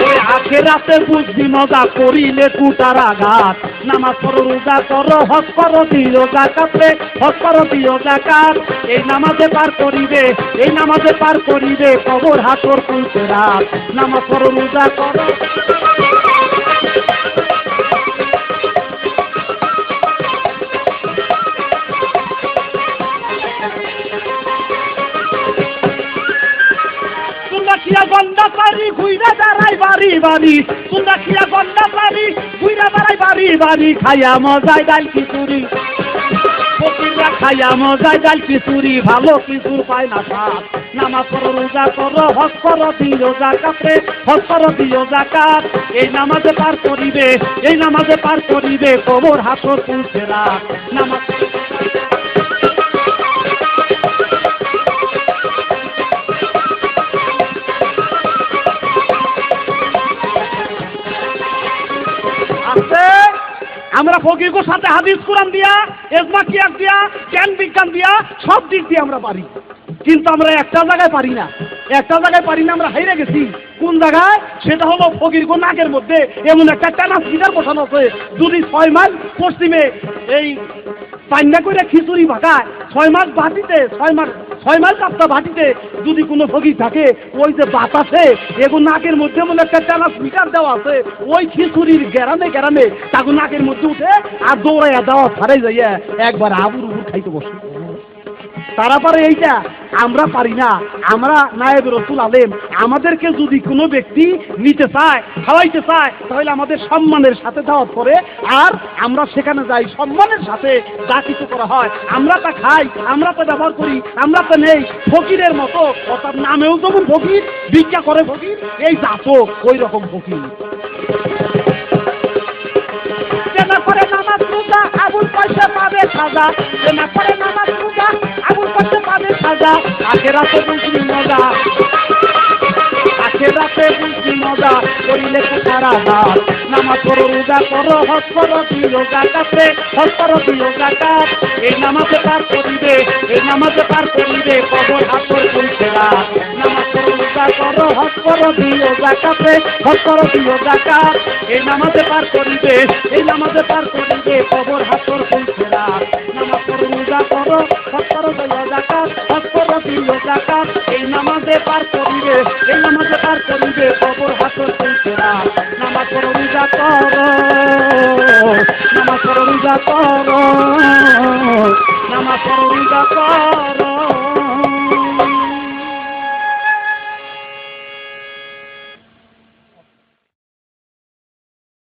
ওই আখেরাতে বুঝবি মজা করিলে কুটার আঘাত। নামাজ পড়ো, রোজা করো, হজ করো, দিও যাকাত রে, হজ করো, দিও যাকাত। এই নামাজে পার করিবে, এই নামাজে পার করিবে কবর হাসর কুল ফেরাত। নামাজ পড়ো, রোজা করো। খিয়া গন্ডা পারি ঘুইরা দাঁড়াই বাড়ি বাড়ি, তোমরা খিয়া গন্ডা পারি ঘুইরা দাঁড়াই বাড়ি বাড়ি, খাইয়া মজায় ডাল খিচুড়ি ফকিররা খাইয়া মজায় ডাল খিচুড়ি, ভালো কিছুর পায় না সাথ। নামাজ পড়ো রোজা করো হজ করো দিও যাকাতে, হজ করো দিও যাকাত, এই নামাজে পার করিবে, এই নামাজে পার করিবে কবর হাসর তুলছে রাত। নামাজ আছে। আমরা ফকিরদের সাথে হাদিস কোরআন দিয়া, ইজমা কিয়াস দিয়া, জ্ঞান বিজ্ঞান দিয়া সব দিক দিয়ে আমরা পারি, কিন্তু আমরা একটা জায়গায় পারি না, একটা জায়গায় পারি না, আমরা হাইরে গেছি। কোন জায়গায়? সেটা হলো ফকিরগো নাকের মধ্যে এমন একটা টানা সিটার বসানো আছে, যদি 6 মাইল পশ্চিমে এই পান্না করে খিচুড়ি ভাগায়, 6 মাইল বাটিতে 6 মাইল কাপটা বাটিতে যদি কোনো ফকির থাকে, ওই যে বাতাসে এগুলো নাকের মধ্যে মনে একটা টানা মিটার দেওয়া আছে, ওই খিচুড়ির গ্যারামে গ্যারামে তাকে নাকের মধ্যে উঠে আর দৌড়াইয়া দেওয়া ছাড়াই যাইয়া একবার আবুর উপর খাইতে বসে। তারা পারে এইটা, আমরা পারি না। আমরা নায়েব রসুল আলেম, আমাদেরকে যদি কোনো ব্যক্তি নিতে চায়, খাওয়াইতে চায়, তাহলে আমাদের সম্মানের সাথে দাওয়াত করে, আর আমরা সেখানে যাই, সম্মানের সাথে যা কিছু করা হয় আমরা তা খাই, আমরা তা ব্যবহার করি, আমরা তো নেই ফকিরের মতো, অর্থাৎ নামেও যেমন ফকির, ভিক্ষা করে ফকির, এই জাতও ওই রকম ফকির। করে নামাজ রোজা আবুল পয়সা পাবে সাজা, না করে নামাজ রোজা আবুল পয়সা পাবে সাজা, আখেরাতে বুঝবি মজা, আখেরাতে বুঝবি মজা, করিলে সারা রাত। নামাজ পড়ো রোজা করো হজ করো দিও যাকাতে, হজ করো দিও যাকাত, এই নামাজে পার করিবে, এই নামাজে পার করিবে কবর হাসর তুলছে রাত। নামাজ পড়ো রোজা করো হজ করো দিও যাকাতে, হজ করো দিও যাকাত, এই নামাজে পার করিবে, এই নামাজে পার করিবে কবর হাসর তুলছে রাত। নামাজ পড়ো রোজা করো হজ করো দিও যাকাত, হজ করো দিও যাকাত, এই নামাজে পার করিবে, এই নামাজে পার করিবে কবর হাসর তুলছে রাত। নামাজ পড়ো রোজা করো, নামাজ পড়ো রোজা করো, নামাজ পড়ো রোজা করো।